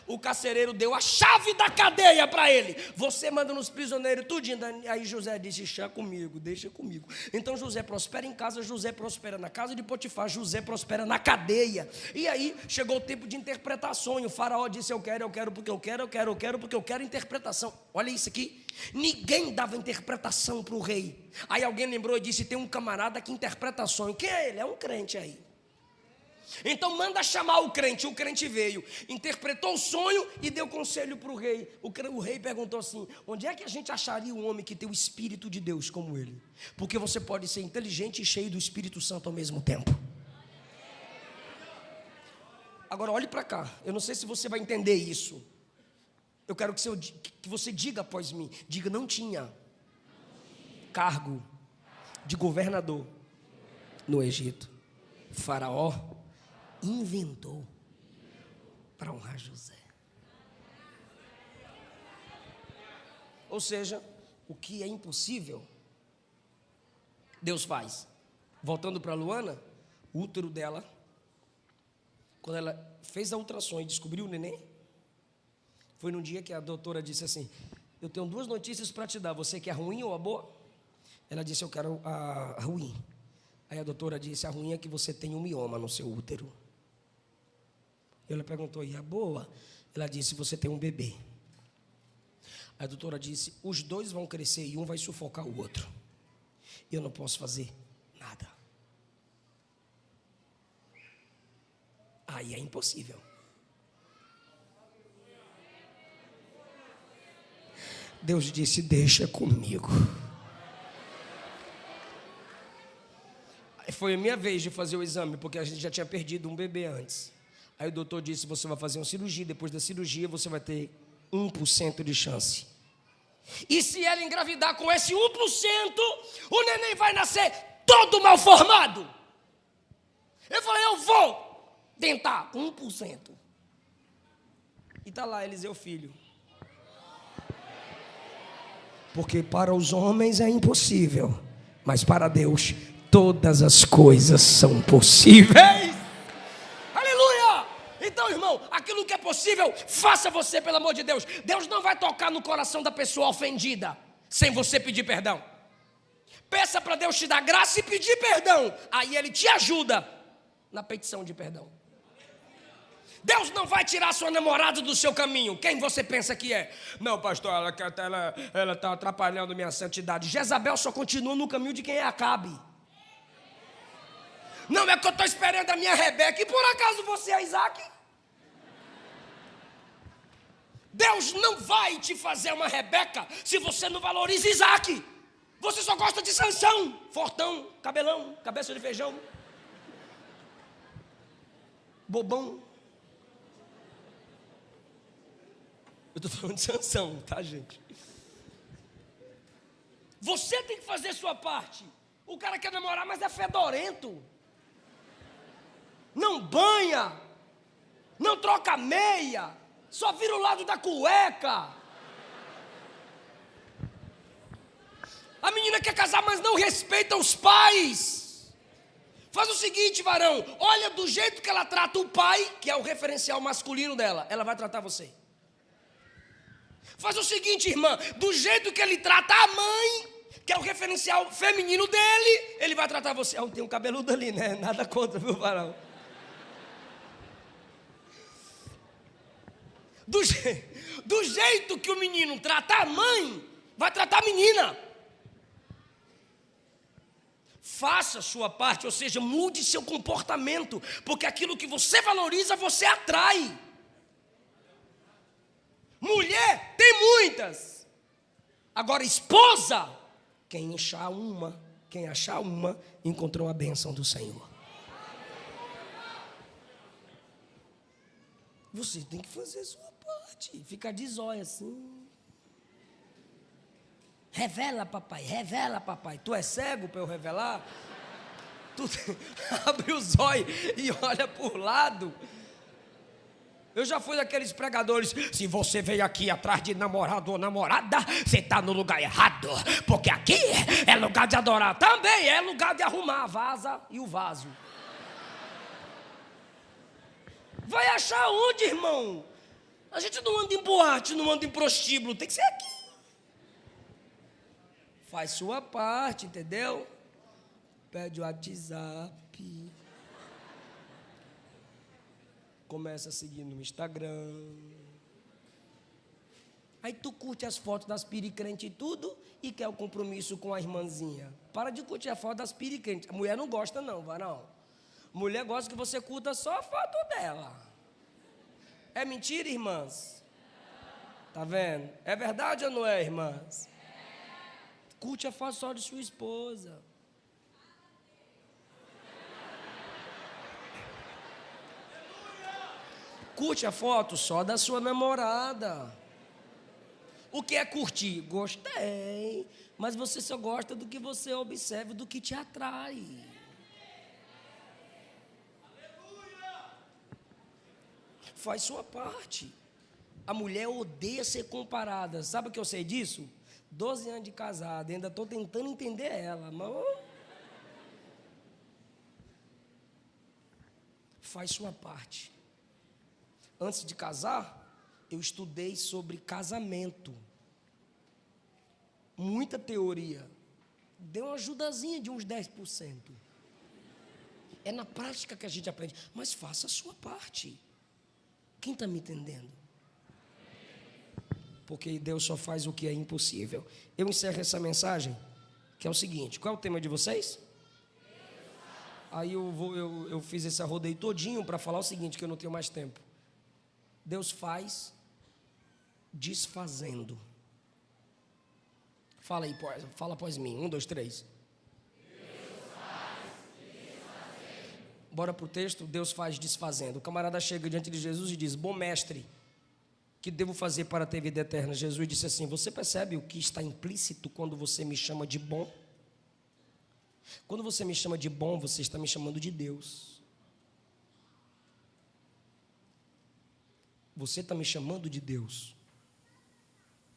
O carcereiro deu a chave da cadeia para ele. Você manda nos prisioneiros tudinho. Aí José disse: chá comigo, deixa comigo. Então José prospera em casa, José prospera na casa de Potifar, José prospera na cadeia. E aí chegou o tempo de interpretar sonho. O faraó disse: eu quero porque eu quero porque eu quero interpretação. Olha isso aqui. Ninguém dava interpretação para o rei. Aí alguém lembrou e disse: tem um camarada que interpreta sonho. Quem é ele? É um crente aí. Então manda chamar o crente veio, interpretou o sonho e deu conselho para o rei. O rei perguntou assim: onde é que a gente acharia um homem que tem o Espírito de Deus como ele? Porque você pode ser inteligente e cheio do Espírito Santo ao mesmo tempo. Agora olhe para cá, eu não sei se você vai entender isso. Eu quero que você diga após mim. Diga: não tinha cargo de governador no Egito. Faraó inventou para honrar José. Ou seja, o que é impossível, Deus faz. Voltando para a Luana, o útero dela, quando ela fez a ultrassom e descobriu o neném, foi num dia que a doutora disse assim: eu tenho 2 notícias para te dar, você quer a ruim ou a boa? Ela disse: eu quero a ruim. Aí a doutora disse: a ruim é que você tem um mioma no seu útero. Ela perguntou: e a boa? Ela disse: você tem um bebê. A doutora disse: os 2 vão crescer e um vai sufocar o outro. Eu não posso fazer nada. Aí é impossível. Deus disse: deixa comigo. Foi a minha vez de fazer o exame, porque a gente já tinha perdido um bebê antes. Aí o doutor disse: você vai fazer uma cirurgia, depois da cirurgia você vai ter 1% de chance. E se ela engravidar com esse 1%, o neném vai nascer todo mal formado. Eu falei: eu vou tentar 1%. E está lá Eliseu filho. Porque para os homens é impossível, mas para Deus todas as coisas são possíveis. Aleluia! Então, irmão, aquilo que é possível, faça você, pelo amor de Deus. Deus não vai tocar no coração da pessoa ofendida sem você pedir perdão. Peça para Deus te dar graça e pedir perdão. Aí Ele te ajuda na petição de perdão. Deus não vai tirar sua namorada do seu caminho. Quem você pensa que é? Não, pastor, ela está atrapalhando minha santidade. Jezabel só continua no caminho de quem é Acabe. Não, é que eu estou esperando a minha Rebeca. E por acaso você é Isaac? Deus não vai te fazer uma Rebeca se você não valoriza Isaac. Você só gosta de Sansão, fortão, cabelão, cabeça de feijão, bobão. Eu estou falando de Sansão, tá, gente? Você tem que fazer sua parte. O cara quer namorar, mas é fedorento. Não banha. Não troca meia. Só vira o lado da cueca. A menina quer casar, mas não respeita os pais. Faz o seguinte, varão. Olha do jeito que ela trata o pai, que é o referencial masculino dela. Ela vai tratar você. Faz o seguinte, irmã, do jeito que ele trata a mãe, que é o referencial feminino dele, ele vai tratar você. Tem um cabeludo ali, né? Nada contra, viu, varão? Do jeito que o menino trata a mãe, vai tratar a menina. Faça a sua parte, ou seja, mude seu comportamento, porque aquilo que você valoriza, você atrai. Mulher, tem muitas. Agora, esposa, quem achar uma, encontrou a bênção do Senhor. Você tem que fazer a sua parte. Ficar de zóio assim. Revela, papai. Tu é cego para eu revelar? Tu abre o zóio e olha por lado. Eu já fui daqueles pregadores. Se você veio aqui atrás de namorado ou namorada, você está no lugar errado. Porque aqui é lugar de adorar. Também é lugar de arrumar a vaza e o vaso. Vai achar onde, irmão? A gente não anda em boate, não anda em prostíbulo. Tem que ser aqui. Faz sua parte, entendeu? Pede o WhatsApp. Começa a seguir no Instagram. Aí tu curte as fotos das piricrentes e tudo e quer o compromisso com a irmãzinha. Para de curtir a foto das piricrentes. A mulher não gosta não, varão. Mulher gosta que você curta só a foto dela. É mentira, irmãs? Tá vendo? É verdade ou não é, irmãs? Curte a foto só de sua esposa. Curte a foto só da sua namorada. O que é curtir? Gostei. Mas você só gosta do que você observa, do que te atrai. Faz sua parte. A mulher odeia ser comparada. Sabe o que eu sei disso? 12 anos de casada, ainda estou tentando entender ela. Mas faz sua parte. Antes de casar, eu estudei sobre casamento. Muita teoria. Deu uma ajudazinha de uns 10%. É na prática que a gente aprende. Mas faça a sua parte. Quem está me entendendo? Porque Deus só faz o que é impossível. Eu encerro essa mensagem, que é o seguinte. Qual é o tema de vocês? Aí eu fiz esse rodeio todinho para falar o seguinte, que eu não tenho mais tempo. Deus faz desfazendo. Fala aí, fala após mim. 1, 2, 3. Deus faz desfazendo. Bora pro texto. Deus faz desfazendo. O camarada chega diante de Jesus e diz: bom mestre, que devo fazer para ter vida eterna? Jesus disse assim: você percebe o que está implícito quando você me chama de bom? Quando você me chama de bom, você está me chamando de Deus. você está me chamando de Deus?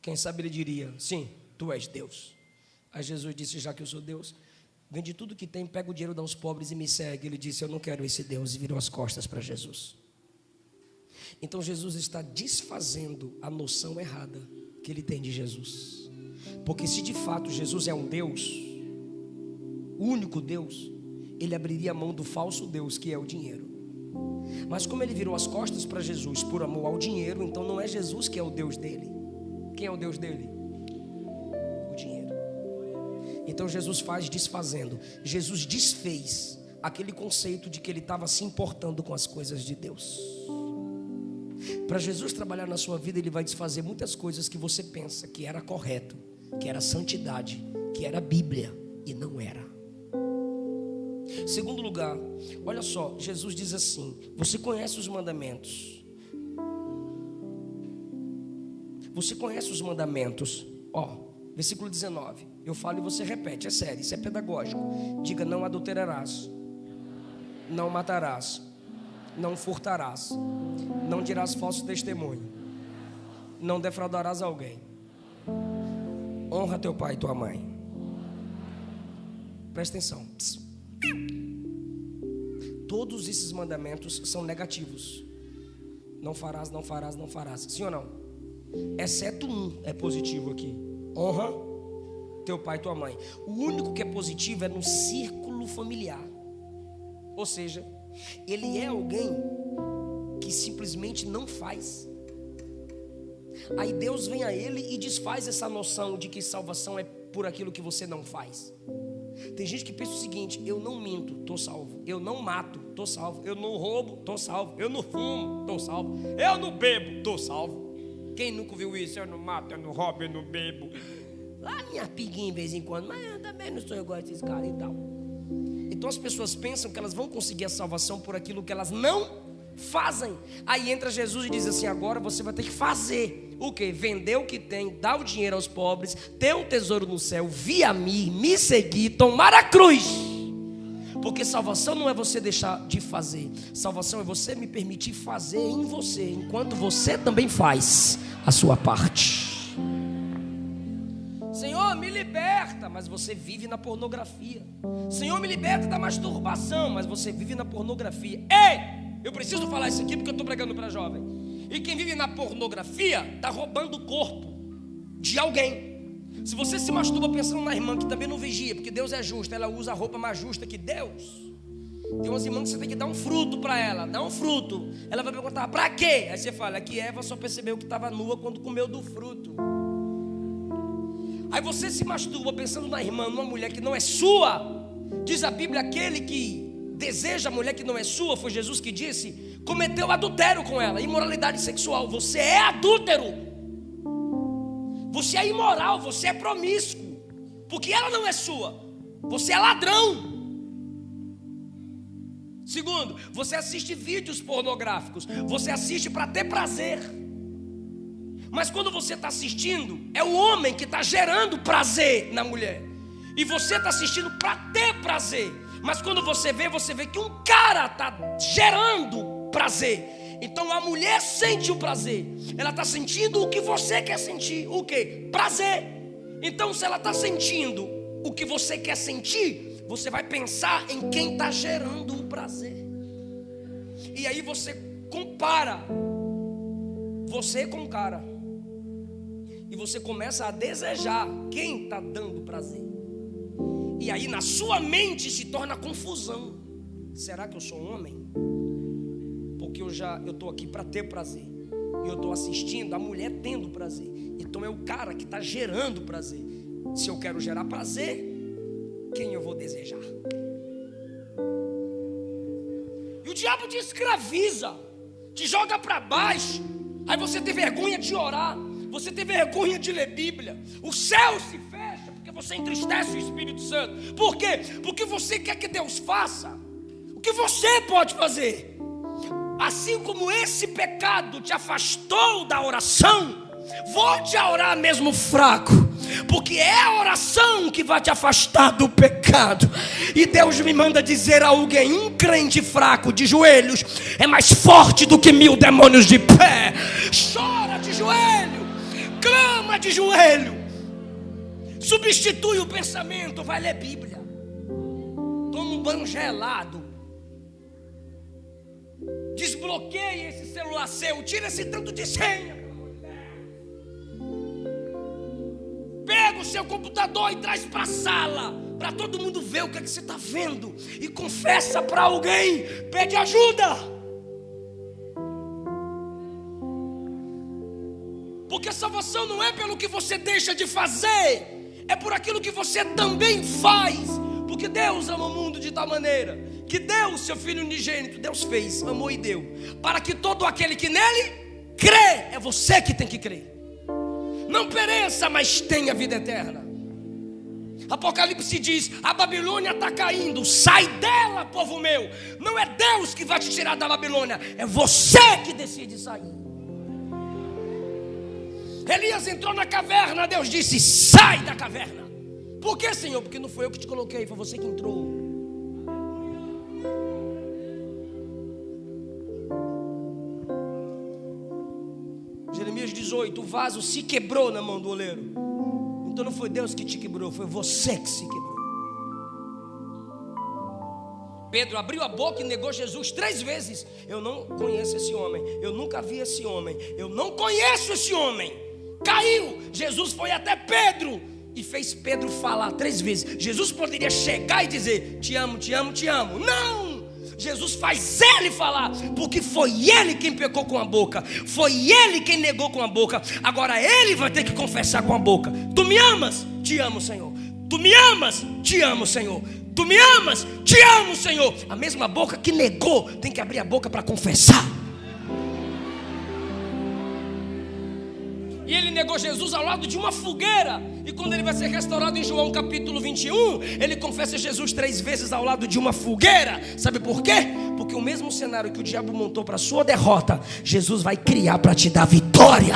Quem sabe ele diria, sim, tu és Deus. Aí Jesus disse, já que eu sou Deus, vende tudo que tem, pega o dinheiro, dá aos pobres e me segue. Ele disse, eu não quero esse Deus, e virou as costas para Jesus. Então Jesus está desfazendo a noção errada que ele tem de Jesus. Porque se de fato Jesus é um Deus, o único Deus, ele abriria a mão do falso Deus que é o dinheiro. Mas como ele virou as costas para Jesus por amor ao dinheiro, então não é Jesus que é o Deus dele. Quem é o Deus dele? O dinheiro. Então Jesus faz desfazendo. Jesus desfez aquele conceito de que ele estava se importando com as coisas de Deus. Para Jesus trabalhar na sua vida, ele vai desfazer muitas coisas que você pensa que era correto, que era santidade, que era Bíblia, e não era. Segundo lugar, olha só, Jesus diz assim: você conhece os mandamentos? Você conhece os mandamentos? Ó, versículo 19. Eu falo e você repete, é sério, isso é pedagógico. Diga: não adulterarás, não matarás, não furtarás, não dirás falso testemunho, não defraudarás alguém, honra teu pai e tua mãe. Presta atenção. Todos esses mandamentos são negativos. Não farás, não farás, não farás. Sim ou não? Exceto um é positivo aqui: honra teu pai e tua mãe. O único que é positivo é no círculo familiar. Ou seja, ele é alguém que simplesmente não faz. Aí Deus vem a ele e desfaz essa noção de que salvação é por aquilo que você não faz. Tem gente que pensa o seguinte: eu não minto, estou salvo. Eu não mato, estou salvo. Eu não roubo, estou salvo. Eu não fumo, estou salvo. Eu não bebo, estou salvo. Quem nunca viu isso? Eu não mato, eu não roubo, eu não bebo. Lá minha piguinha de vez em quando, mas eu também não sou igual a esses caras e tal. Então as pessoas pensam que elas vão conseguir a salvação por aquilo que elas não fazem. Aí entra Jesus e diz assim: agora você vai ter que fazer o quê? Vender o que tem, dar o dinheiro aos pobres, ter um tesouro no céu, vir a mim, me seguir, tomar a cruz. Porque salvação não é você deixar de fazer. Salvação é você me permitir fazer em você, enquanto você também faz a sua parte. Senhor, me liberta, mas você vive na pornografia. Senhor, me liberta da masturbação, mas você vive na pornografia. Ei, eu preciso falar isso aqui porque eu estou pregando para jovem. E quem vive na pornografia está roubando o corpo de alguém. Se você se masturba pensando na irmã que também não vigia, porque Deus é justo, ela usa a roupa mais justa que Deus. Tem umas irmãs que você tem que dar um fruto para ela, dá um fruto. Ela vai perguntar: para quê? Aí você fala: é que Eva só percebeu que estava nua quando comeu do fruto. Aí você se masturba pensando na irmã, numa mulher que não é sua. Diz a Bíblia: aquele que deseja a mulher que não é sua, foi Jesus que disse, cometeu adultério com ela, imoralidade sexual. Você é adúltero, você é imoral, você é promíscuo, porque ela não é sua, você é ladrão. Segundo, você assiste vídeos pornográficos, você assiste para ter prazer. Mas quando você está assistindo, é o homem que está gerando prazer na mulher, e você está assistindo para ter prazer. Mas quando você vê que um cara está gerando prazer. Então a mulher sente o prazer, ela está sentindo o que você quer sentir. O que? Prazer. Então se ela está sentindo o que você quer sentir, você vai pensar em quem está gerando o prazer. E aí você compara você com o cara, e você começa a desejar quem está dando prazer. E aí na sua mente se torna confusão. Será que eu sou um homem? Porque eu estou aqui para ter prazer, e eu estou assistindo a mulher tendo prazer. Então é o cara que está gerando prazer. Se eu quero gerar prazer, quem eu vou desejar? E o diabo te escraviza, te joga para baixo. Aí você tem vergonha de orar, você tem vergonha de ler Bíblia. O céu se fecha porque você entristece o Espírito Santo. Por quê? Porque você quer que Deus faça o que você pode fazer. Assim como esse pecado te afastou da oração, volte a orar mesmo fraco. porque é a oração que vai te afastar do pecado. E Deus me manda dizer a alguém: um crente fraco de joelhos é mais forte do que 1000 demônios de pé. Chora de joelho, clama de joelho, substitui o pensamento, vai ler Bíblia, toma um banho gelado, desbloqueia esse celular seu, tira esse tanto de senha, pega o seu computador e traz para a sala, para todo mundo ver o que é que você está vendo, e confessa para alguém, pede ajuda. Porque a salvação não é pelo que você deixa de fazer, é por aquilo que você também faz. Porque Deus ama o mundo de tal maneira que deu o seu Filho unigênito. Deus fez, amou e deu, para que todo aquele que nele crê, é você que tem que crer, não pereça, mas tenha vida eterna. Apocalipse diz: a Babilônia está caindo, sai dela, povo meu. Não é Deus que vai te tirar da Babilônia, é você que decide sair. Elias entrou na caverna, Deus disse: sai da caverna. Por que, Senhor? Porque não foi eu que te coloquei, foi você que entrou. Jeremias 18, o vaso se quebrou na mão do oleiro. Então não foi Deus que te quebrou, foi você que se quebrou. Pedro abriu a boca e negou Jesus 3 vezes. Eu não conheço esse homem, eu nunca vi esse homem, eu não conheço esse homem. Caiu. Jesus foi até Pedro e fez Pedro falar 3 vezes. Jesus poderia chegar e dizer: te amo, te amo, te amo. Não! Jesus faz ele falar, porque foi ele quem pecou com a boca, foi ele quem negou com a boca. Agora ele vai ter que confessar com a boca: tu me amas? Te amo, Senhor. Tu me amas? Te amo, Senhor. Tu me amas? Te amo, Senhor. A mesma boca que negou tem que abrir a boca para confessar. E ele negou Jesus ao lado de uma fogueira. E quando ele vai ser restaurado em João capítulo 21, ele confessa Jesus 3 vezes ao lado de uma fogueira. Sabe por quê? Porque o mesmo cenário que o diabo montou para a sua derrota, Jesus vai criar para te dar vitória.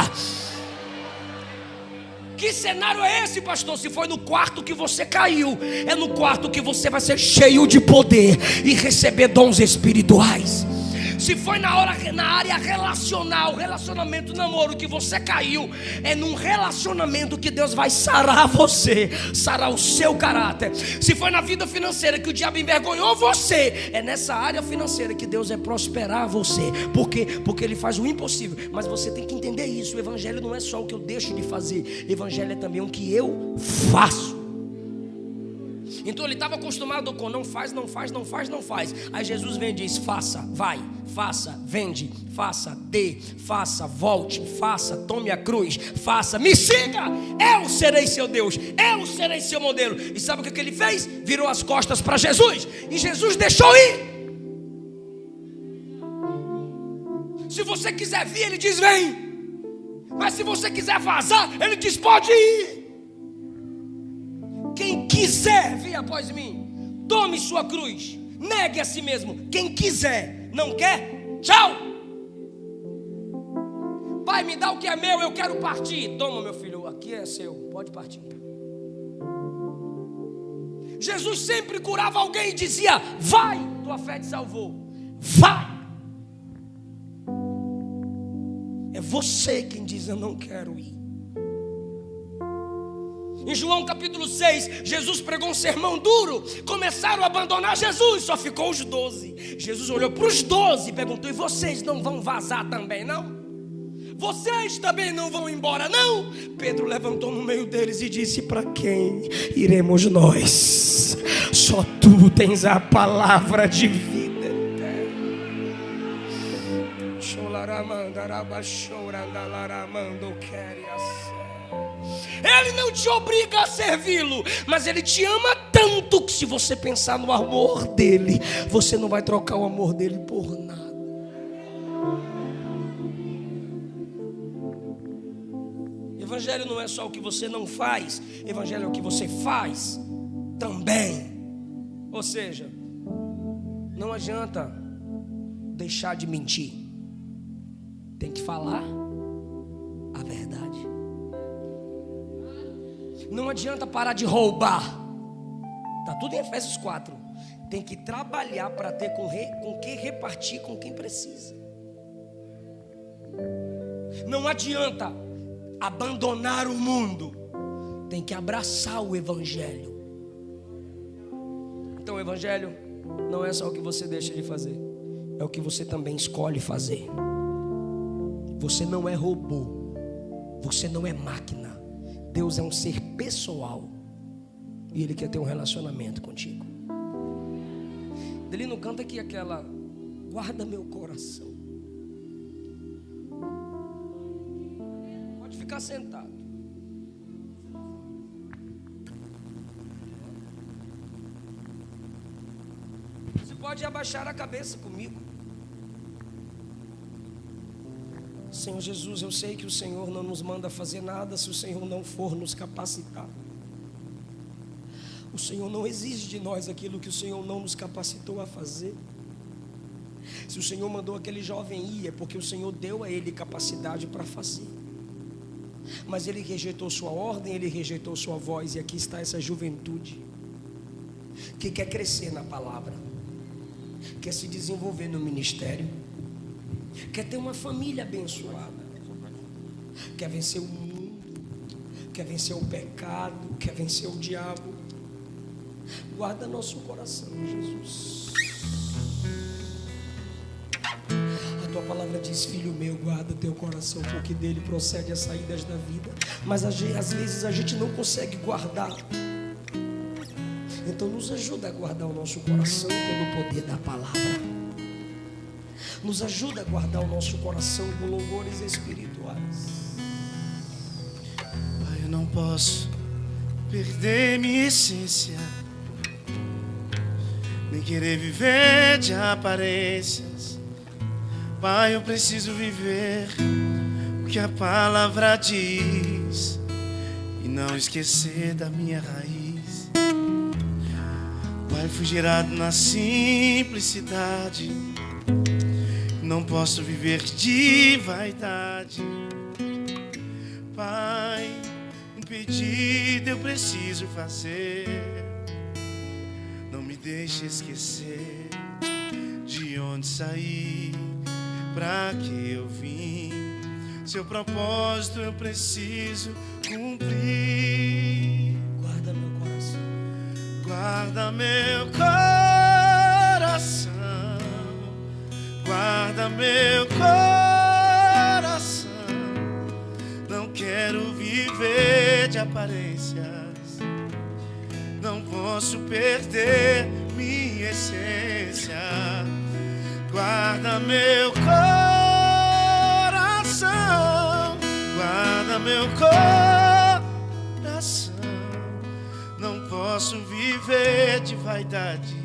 Que cenário é esse, pastor? Se foi no quarto que você caiu, é no quarto que você vai ser cheio de poder e receber dons espirituais. Se foi na área relacional, relacionamento, namoro, que você caiu, é num relacionamento que Deus vai sarar você, sarar o seu caráter. Se foi na vida financeira que o diabo envergonhou você, é nessa área financeira que Deus vai prosperar você. Por quê? Porque Ele faz o impossível. Mas você tem que entender isso: o evangelho não é só o que eu deixo de fazer, o evangelho é também o que eu faço. Então ele estava acostumado com não faz, não faz, não faz, não faz. Aí Jesus vem e diz: faça, vai, faça, vende, faça, dê, faça, volte, faça, tome a cruz, faça, me siga, eu serei seu Deus, eu serei seu modelo. E sabe o que ele fez? Virou as costas para Jesus, e Jesus deixou ir. Se você quiser vir, ele diz vem. Mas se você quiser vazar, ele diz pode ir. Quem quiser vir após mim, tome sua cruz, negue a si mesmo. Quem quiser, não quer? Tchau. Pai, me dá o que é meu, eu quero partir. Toma, meu filho, aqui é seu, pode partir. Jesus sempre curava alguém e dizia: vai, tua fé te salvou. Vai. É você quem diz: eu não quero ir. Em João capítulo 6, Jesus pregou um sermão duro. Começaram a abandonar Jesus, só ficou os 12. Jesus olhou para os 12 e perguntou: e vocês não vão vazar também não? Vocês também não vão embora não? Pedro levantou no meio deles e disse: para quem iremos nós? Só tu tens a palavra de vida eterna. Ele não te obriga a servi-lo, mas Ele te ama tanto que se você pensar no amor dEle, você não vai trocar o amor dEle por nada. Evangelho não é só o que você não faz, Evangelho é o que você faz também. Ou seja, não adianta deixar de mentir, tem que falar a verdade. Não adianta parar de roubar. Está tudo em Efésios 4. Tem que trabalhar para ter com quem repartir com quem precisa. Não adianta abandonar o mundo. Tem que abraçar o Evangelho. Então o Evangelho não é só o que você deixa de fazer, é o que você também escolhe fazer. Você não é robô, você não é máquina. Deus é um ser pessoal e Ele quer ter um relacionamento contigo. Ele não canta aqui aquela: guarda meu coração. Pode ficar sentado. Você pode abaixar a cabeça comigo. Senhor Jesus, eu sei que o Senhor não nos manda fazer nada se o Senhor não for nos capacitar. O Senhor não exige de nós aquilo que o Senhor não nos capacitou a fazer. Se o Senhor mandou aquele jovem ir, é porque o Senhor deu a ele capacidade para fazer. Mas ele rejeitou sua ordem, ele rejeitou sua voz. E aqui está essa juventude que quer crescer na palavra, quer se desenvolver no ministério, quer ter uma família abençoada, quer vencer o mundo, quer vencer o pecado, quer vencer o diabo. Guarda nosso coração, Jesus. A tua palavra diz: filho meu, guarda teu coração, porque dele procede as saídas da vida. Mas às vezes a gente não consegue guardar. Então nos ajuda a guardar o nosso coração pelo poder da palavra. Nos ajuda a guardar o nosso coração com louvores espirituais. Pai, eu não posso perder minha essência, nem querer viver de aparências. Pai, eu preciso viver o que a palavra diz e não esquecer da minha raiz. Pai, fui gerado na simplicidade, não posso viver de vaidade. Pai, um pedido eu preciso fazer. Não me deixe esquecer de onde saí, pra que eu vim. Seu propósito eu preciso cumprir. Guarda meu coração. Guarda meu coração. Guarda meu coração. Não quero viver de aparências, não posso perder minha essência. Guarda meu coração. Guarda meu coração. Não posso viver de vaidade.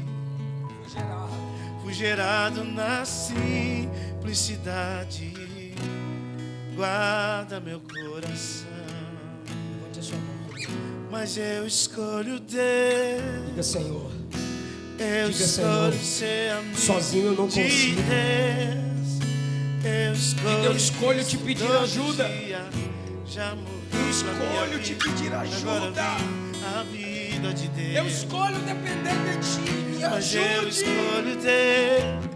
Fui gerado na simplicidade. Guarda meu coração. Mas eu escolho Deus. Diga, Senhor. Eu Diga, escolho Senhor. ser amigo. Sozinho eu não de consigo. Deus. Eu escolho te pedir todo ajuda. dia. Já morri. Eu escolho te pedir Agora ajuda. vi a vida de Deus. Eu escolho depender de ti. Me Mas eu ajude. escolho Deus.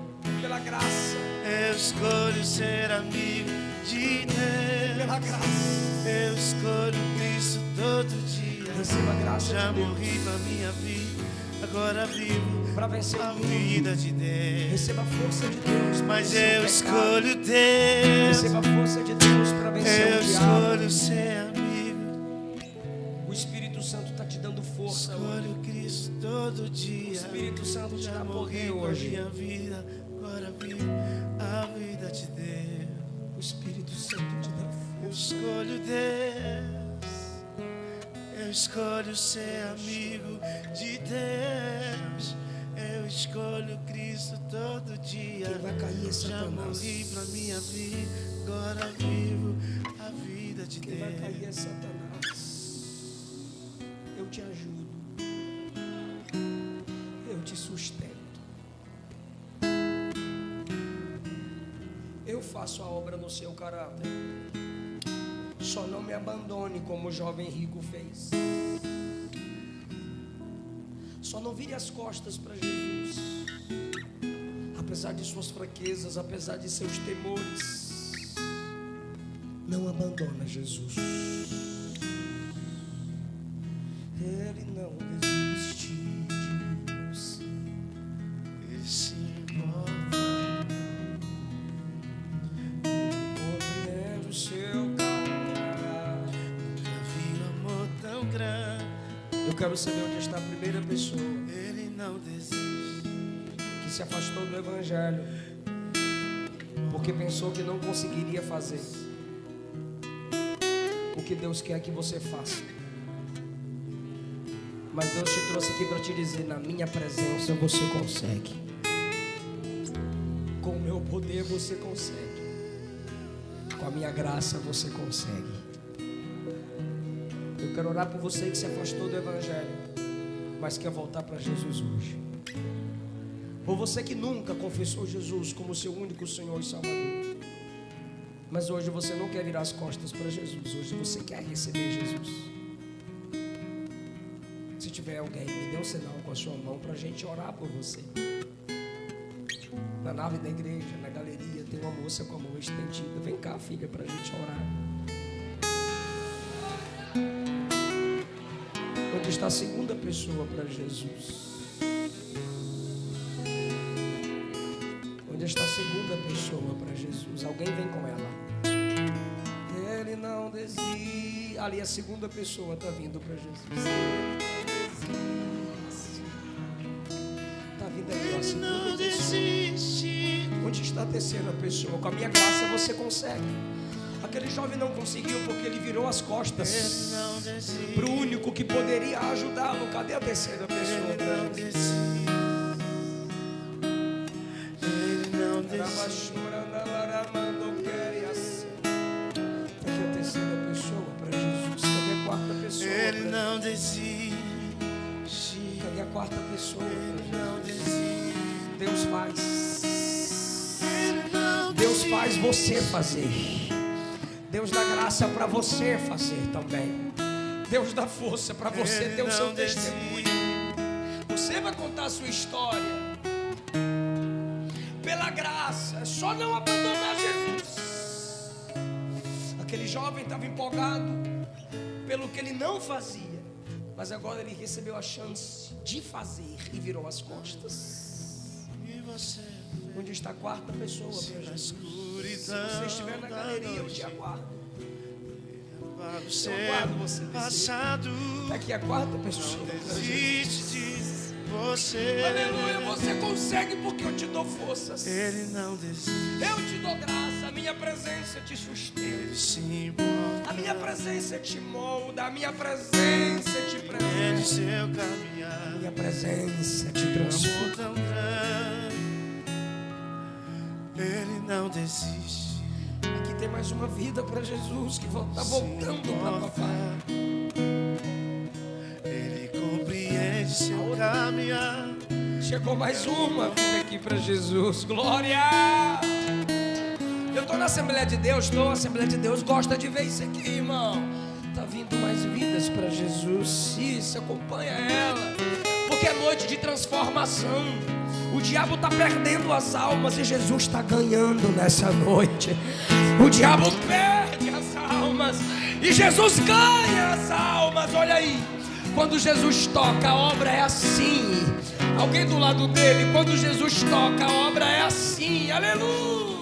Pela graça. Eu escolho ser amigo de Deus. Pela graça. Eu escolho Cristo todo dia. Receba a graça Já de Deus. morri pra minha vida, agora vivo Para vencer a o mundo. vida de Deus. Receba a força de Deus. para Mas vencer o eu pecado. escolho Deus. Receba a força de Deus para vencer Eu o diabo. escolho ser amigo. O Espírito Santo está te dando força. Escolho Cristo todo O dia. Espírito Santo te Já dá morri poder pra hoje. minha vida, agora vivo a vida de Deus. O Espírito Santo te dá Eu força. escolho Deus. Eu escolho ser amigo de Deus. Eu escolho Cristo todo dia. Quem vai cair é Já Satanás. morri pra minha vida, agora vivo a vida de Quem vai Deus. cair é Satanás. Eu te ajudo. Eu te sustento. Eu faço a obra no seu caráter. Só não me abandone como o jovem rico fez. Só não vire as costas para Jesus. Apesar de suas fraquezas, apesar de seus temores, não abandona Jesus. Ele não desiste de você. Ele se importa. Compreende o seu caminhar. Nunca vi um amor tão grande. Eu quero saber onde está a primeira pessoa Ele não desiste. que se afastou do Evangelho porque pensou que não conseguiria fazer o que Deus quer que você faça. Mas Deus te trouxe aqui para te dizer: na minha presença você consegue. Com o meu poder você consegue. Com a minha graça você consegue. Eu quero orar por você que se afastou do Evangelho, mas quer voltar para Jesus hoje. Por você que nunca confessou Jesus como seu único Senhor e Salvador, mas hoje você não quer virar as costas para Jesus. Hoje você quer receber Jesus. Se tiver alguém, me dê um sinal com a sua mão para a gente orar por você. Na nave da igreja, na galeria, tem uma moça com a mão estendida. Vem cá, filha, para a gente orar. Onde está a segunda pessoa para Jesus? Onde está a segunda pessoa para Jesus? Alguém vem com ela. Ele não desiste. Ali a segunda pessoa está vindo para Jesus. Está vindo ali a segunda pessoa. Onde está a terceira pessoa? Com a minha graça você consegue. Aquele jovem não conseguiu porque ele virou as costas para o único que poderia ajudá-lo. Cadê a terceira pessoa? Ele não desiste. Ele não desiste. Cadê a terceira pessoa para Jesus? Cadê a quarta pessoa? Ele não desiste. Cadê a quarta pessoa? Ele não desiste. Deus faz. Ele não Deus faz você fazer. Deus dá graça para você fazer também. Deus dá força para você ter o seu testemunho. Você vai contar a sua história. Pela graça, é só não abandonar Jesus. Aquele jovem estava empolgado pelo que ele não fazia, mas agora ele recebeu a chance de fazer e virou as costas. E você Onde está a quarta pessoa para Jesus? Se você estiver na galeria, eu te aguardo. para o Eu seu aguardo você. passado. Está aqui a quarta pessoa. Desiste de você. Aleluia, você consegue porque eu te dou forças. Ele não desiste. Eu te dou graça, a minha presença te sustenta. Ele se importa. A minha presença te molda, a minha presença te Ele preserva. seu caminhar. A minha presença te Amor transforma. tão grande. Ele não desiste. Aqui tem mais uma vida para Jesus que está voltando para papai. Ele compreende seu caminhar. Chegou mais uma vida aqui para Jesus. Glória! Eu estou na Assembleia de Deus, a Assembleia de Deus gosta de ver isso aqui, irmão. Está vindo mais vidas para Jesus. Isso, acompanha ela. Porque é noite de transformação. O diabo está perdendo as almas e Jesus está ganhando nessa noite. O diabo perde as almas e Jesus ganha as almas. Olha aí, quando Jesus toca, a obra é assim. Alguém do lado dele, quando Jesus toca, a obra é assim. Aleluia.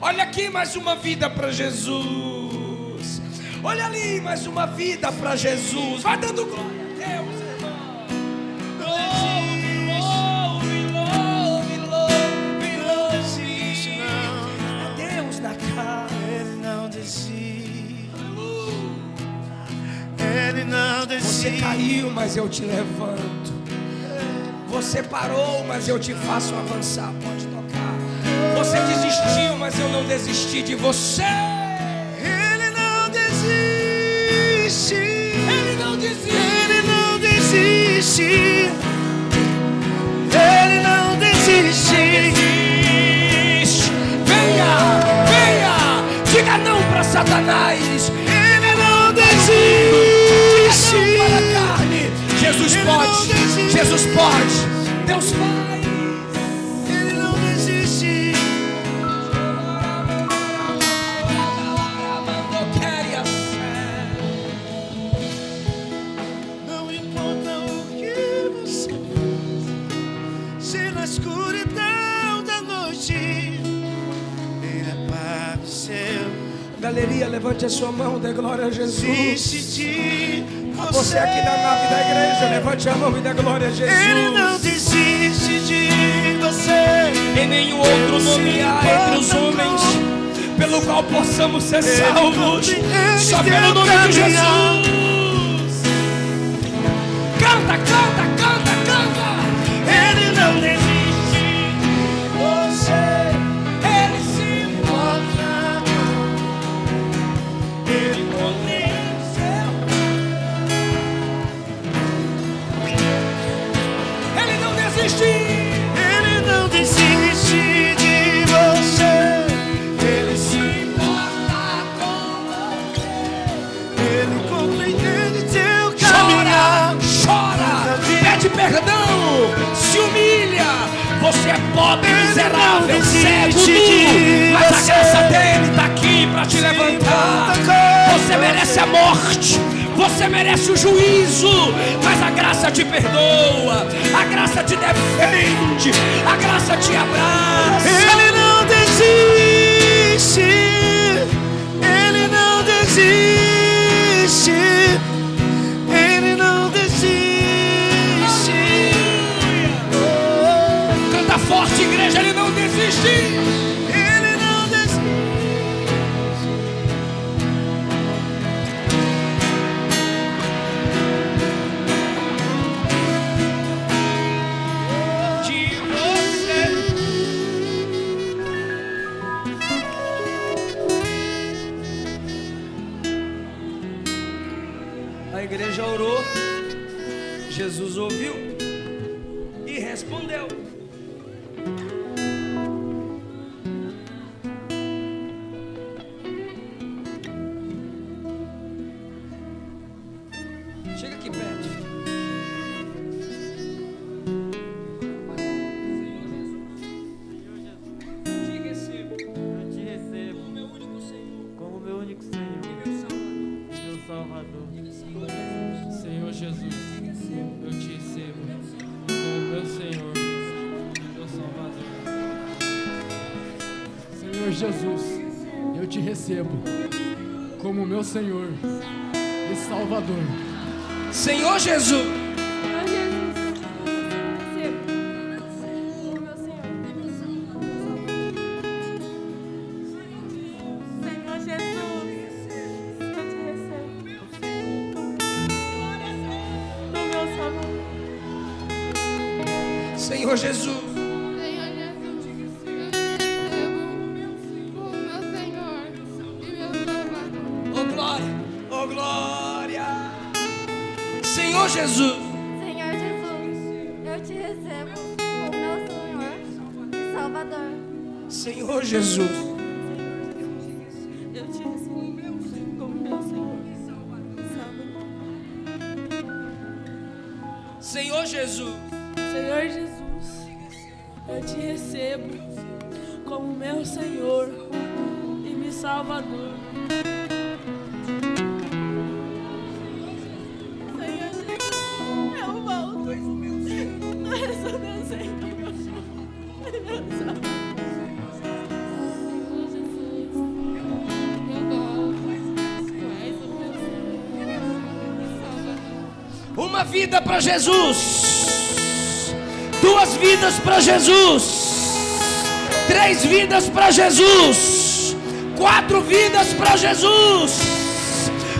Olha aqui, mais uma vida para Jesus. Olha ali, mais uma vida para Jesus. Vai dando glória a Deus, irmão. É Deus na casa. Ele não desiste. Ele não desiste. Você caiu, mas eu te levanto. Você parou, mas eu te faço avançar. Pode tocar. Você desistiu, mas eu não desisti de você. Ele não desiste. Ele não desiste. Ele não desiste. Ele não desiste. Venha, venha. Diga não Satanás. Ele não desiste. Não para a carne. Jesus pode. Jesus pode. Deus faz. Ele não desiste. Não importa o que você faz, se na escuridão da noite ele apareceu. Galeria, levante a sua mão, dê glória a Jesus. Desiste de Você aqui na nave da igreja, levante a mão e dê glória a Jesus. Ele não desiste de você. Em nenhum outro nome há entre os homens pelo qual possamos ser salvos, só pelo nome de Jesus. Canta, canta, canta, canta. Ele não desiste de você. Ele se Importa, ele conheceu. Ele não desiste. Ele não desiste de você. Ele se importa com você. Ele compreende teu caminhar. Chora, pede perdão, se humilha. Você é pobre, miserável, cego, nu, mas a graça dele está aqui para te levantar. Você merece a morte, você merece o juízo, mas a graça te perdoa, a graça te defende, a graça te abraça. Ele não desiste. Ele não desiste. Ele não desiste. Canta forte, igreja, ele não desiste. Ele não desiste. De você. A igreja orou, Jesus ouviu e respondeu. Chega aqui perto. Te recebo Eu te recebo como meu único Senhor como meu único Senhor e meu Salvador. e meu Salvador. Senhor Jesus, eu te recebo como meu Senhor e meu Salvador. Senhor Jesus, eu te recebo como meu Senhor e Salvador. Senhor Jesus, Senhor Jesus, recebo o meu Senhor. Senhor Jesus, eu te recebo o meu Salvador. Senhor Jesus, Senhor Jesus, eu te recebo como meu Senhor e meu Salvador. oh glória, oh glória. Senhor Jesus, Senhor Jesus, eu te recebo como meu Senhor e Salvador. Senhor Jesus, Eu te recebo como meu Senhor e Salvador. Senhor Jesus, Senhor Jesus, eu te recebo como meu Senhor e meu Salvador. Senhor Jesus, eu volto. Tu és o meu Senhor e meu Salvador. Senhor Jesus, eu volto. Tu és o meu Senhor e Salvador. uma vida para Jesus, 2 vidas para Jesus, 3 vidas para Jesus, 4 vidas para Jesus,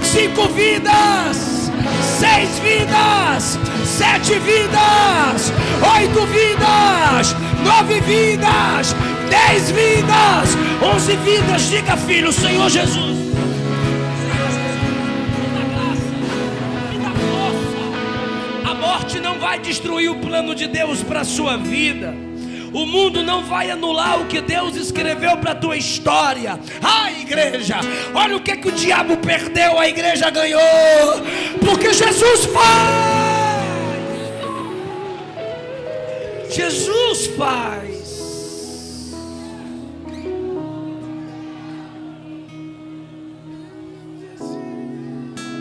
5 vidas, 6 vidas, 7 vidas, 8 vidas, 9 vidas, 10 vidas, 11 vidas. Diga, filho, Senhor Jesus. A morte não vai destruir o plano de Deus para a sua vida. O mundo não vai anular o que Deus escreveu para a tua história. Igreja, olha o que o diabo perdeu, a igreja ganhou. Porque Jesus faz. Jesus faz.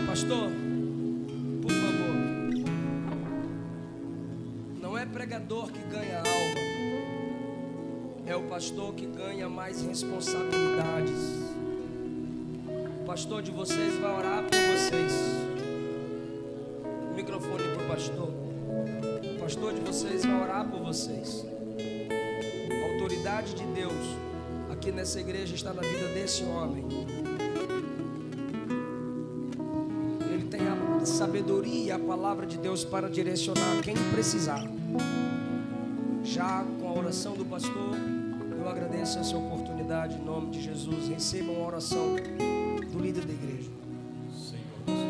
Pastor, por favor, não é pregador que ganha alma, é o pastor que ganha mais responsabilidades. O pastor de vocês vai orar por vocês. O microfone para o pastor. O pastor de vocês vai orar por vocês. A autoridade de Deus aqui nessa igreja está na vida desse homem. Ele tem a sabedoria e a palavra de Deus para direcionar quem precisar. Já com a oração do pastor, eu agradeço essa oportunidade em nome de Jesus. Recebam a oração do líder da igreja. Senhor Deus,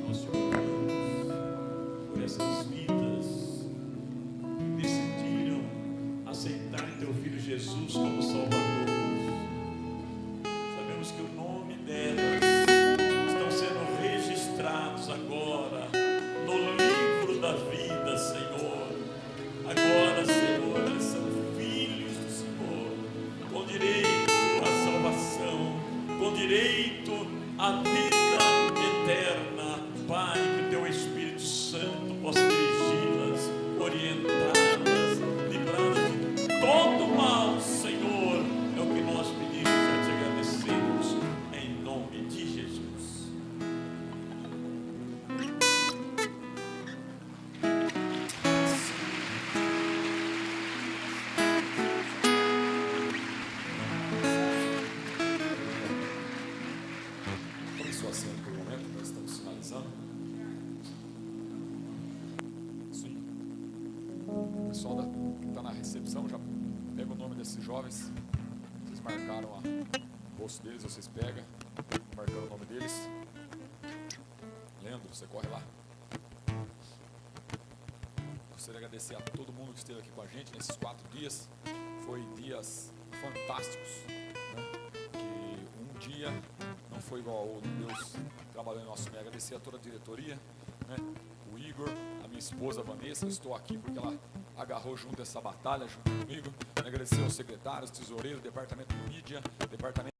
nós te oramos por essas vidas que decidiram aceitar teu Filho Jesus como Salvador. Sabemos que o nome delas estão sendo registrados agora no livro da vida, Senhor. Agora, Senhor, eles são filhos do Senhor, com direito à salvação, com direito à vida eterna. Pai, que teu Espírito Santo possa dirigi-las, orientá-las, livrá-las de todo mal, Senhor. É o que nós pedimos e te agradecemos, em nome de Jesus. Tome sua senha por um momento, nós estamos finalizando. Sim. O pessoal que está na recepção já pega o nome desses jovens. Vocês marcaram o rosto deles, vocês pegam, marcando o nome deles. Leandro, você corre lá. Gostaria de agradecer a todo mundo que esteve aqui com a gente nesses 4 dias. Foi dias fantásticos, né? Que um dia não foi igual ao outro. Deus trabalhando em nosso meio. Agradecer a toda a diretoria, né? O Igor, a minha esposa Vanessa. Eu estou aqui porque ela agarrou junto essa batalha junto comigo. Agradecer aos secretários, tesoureiros, departamento de mídia, departamento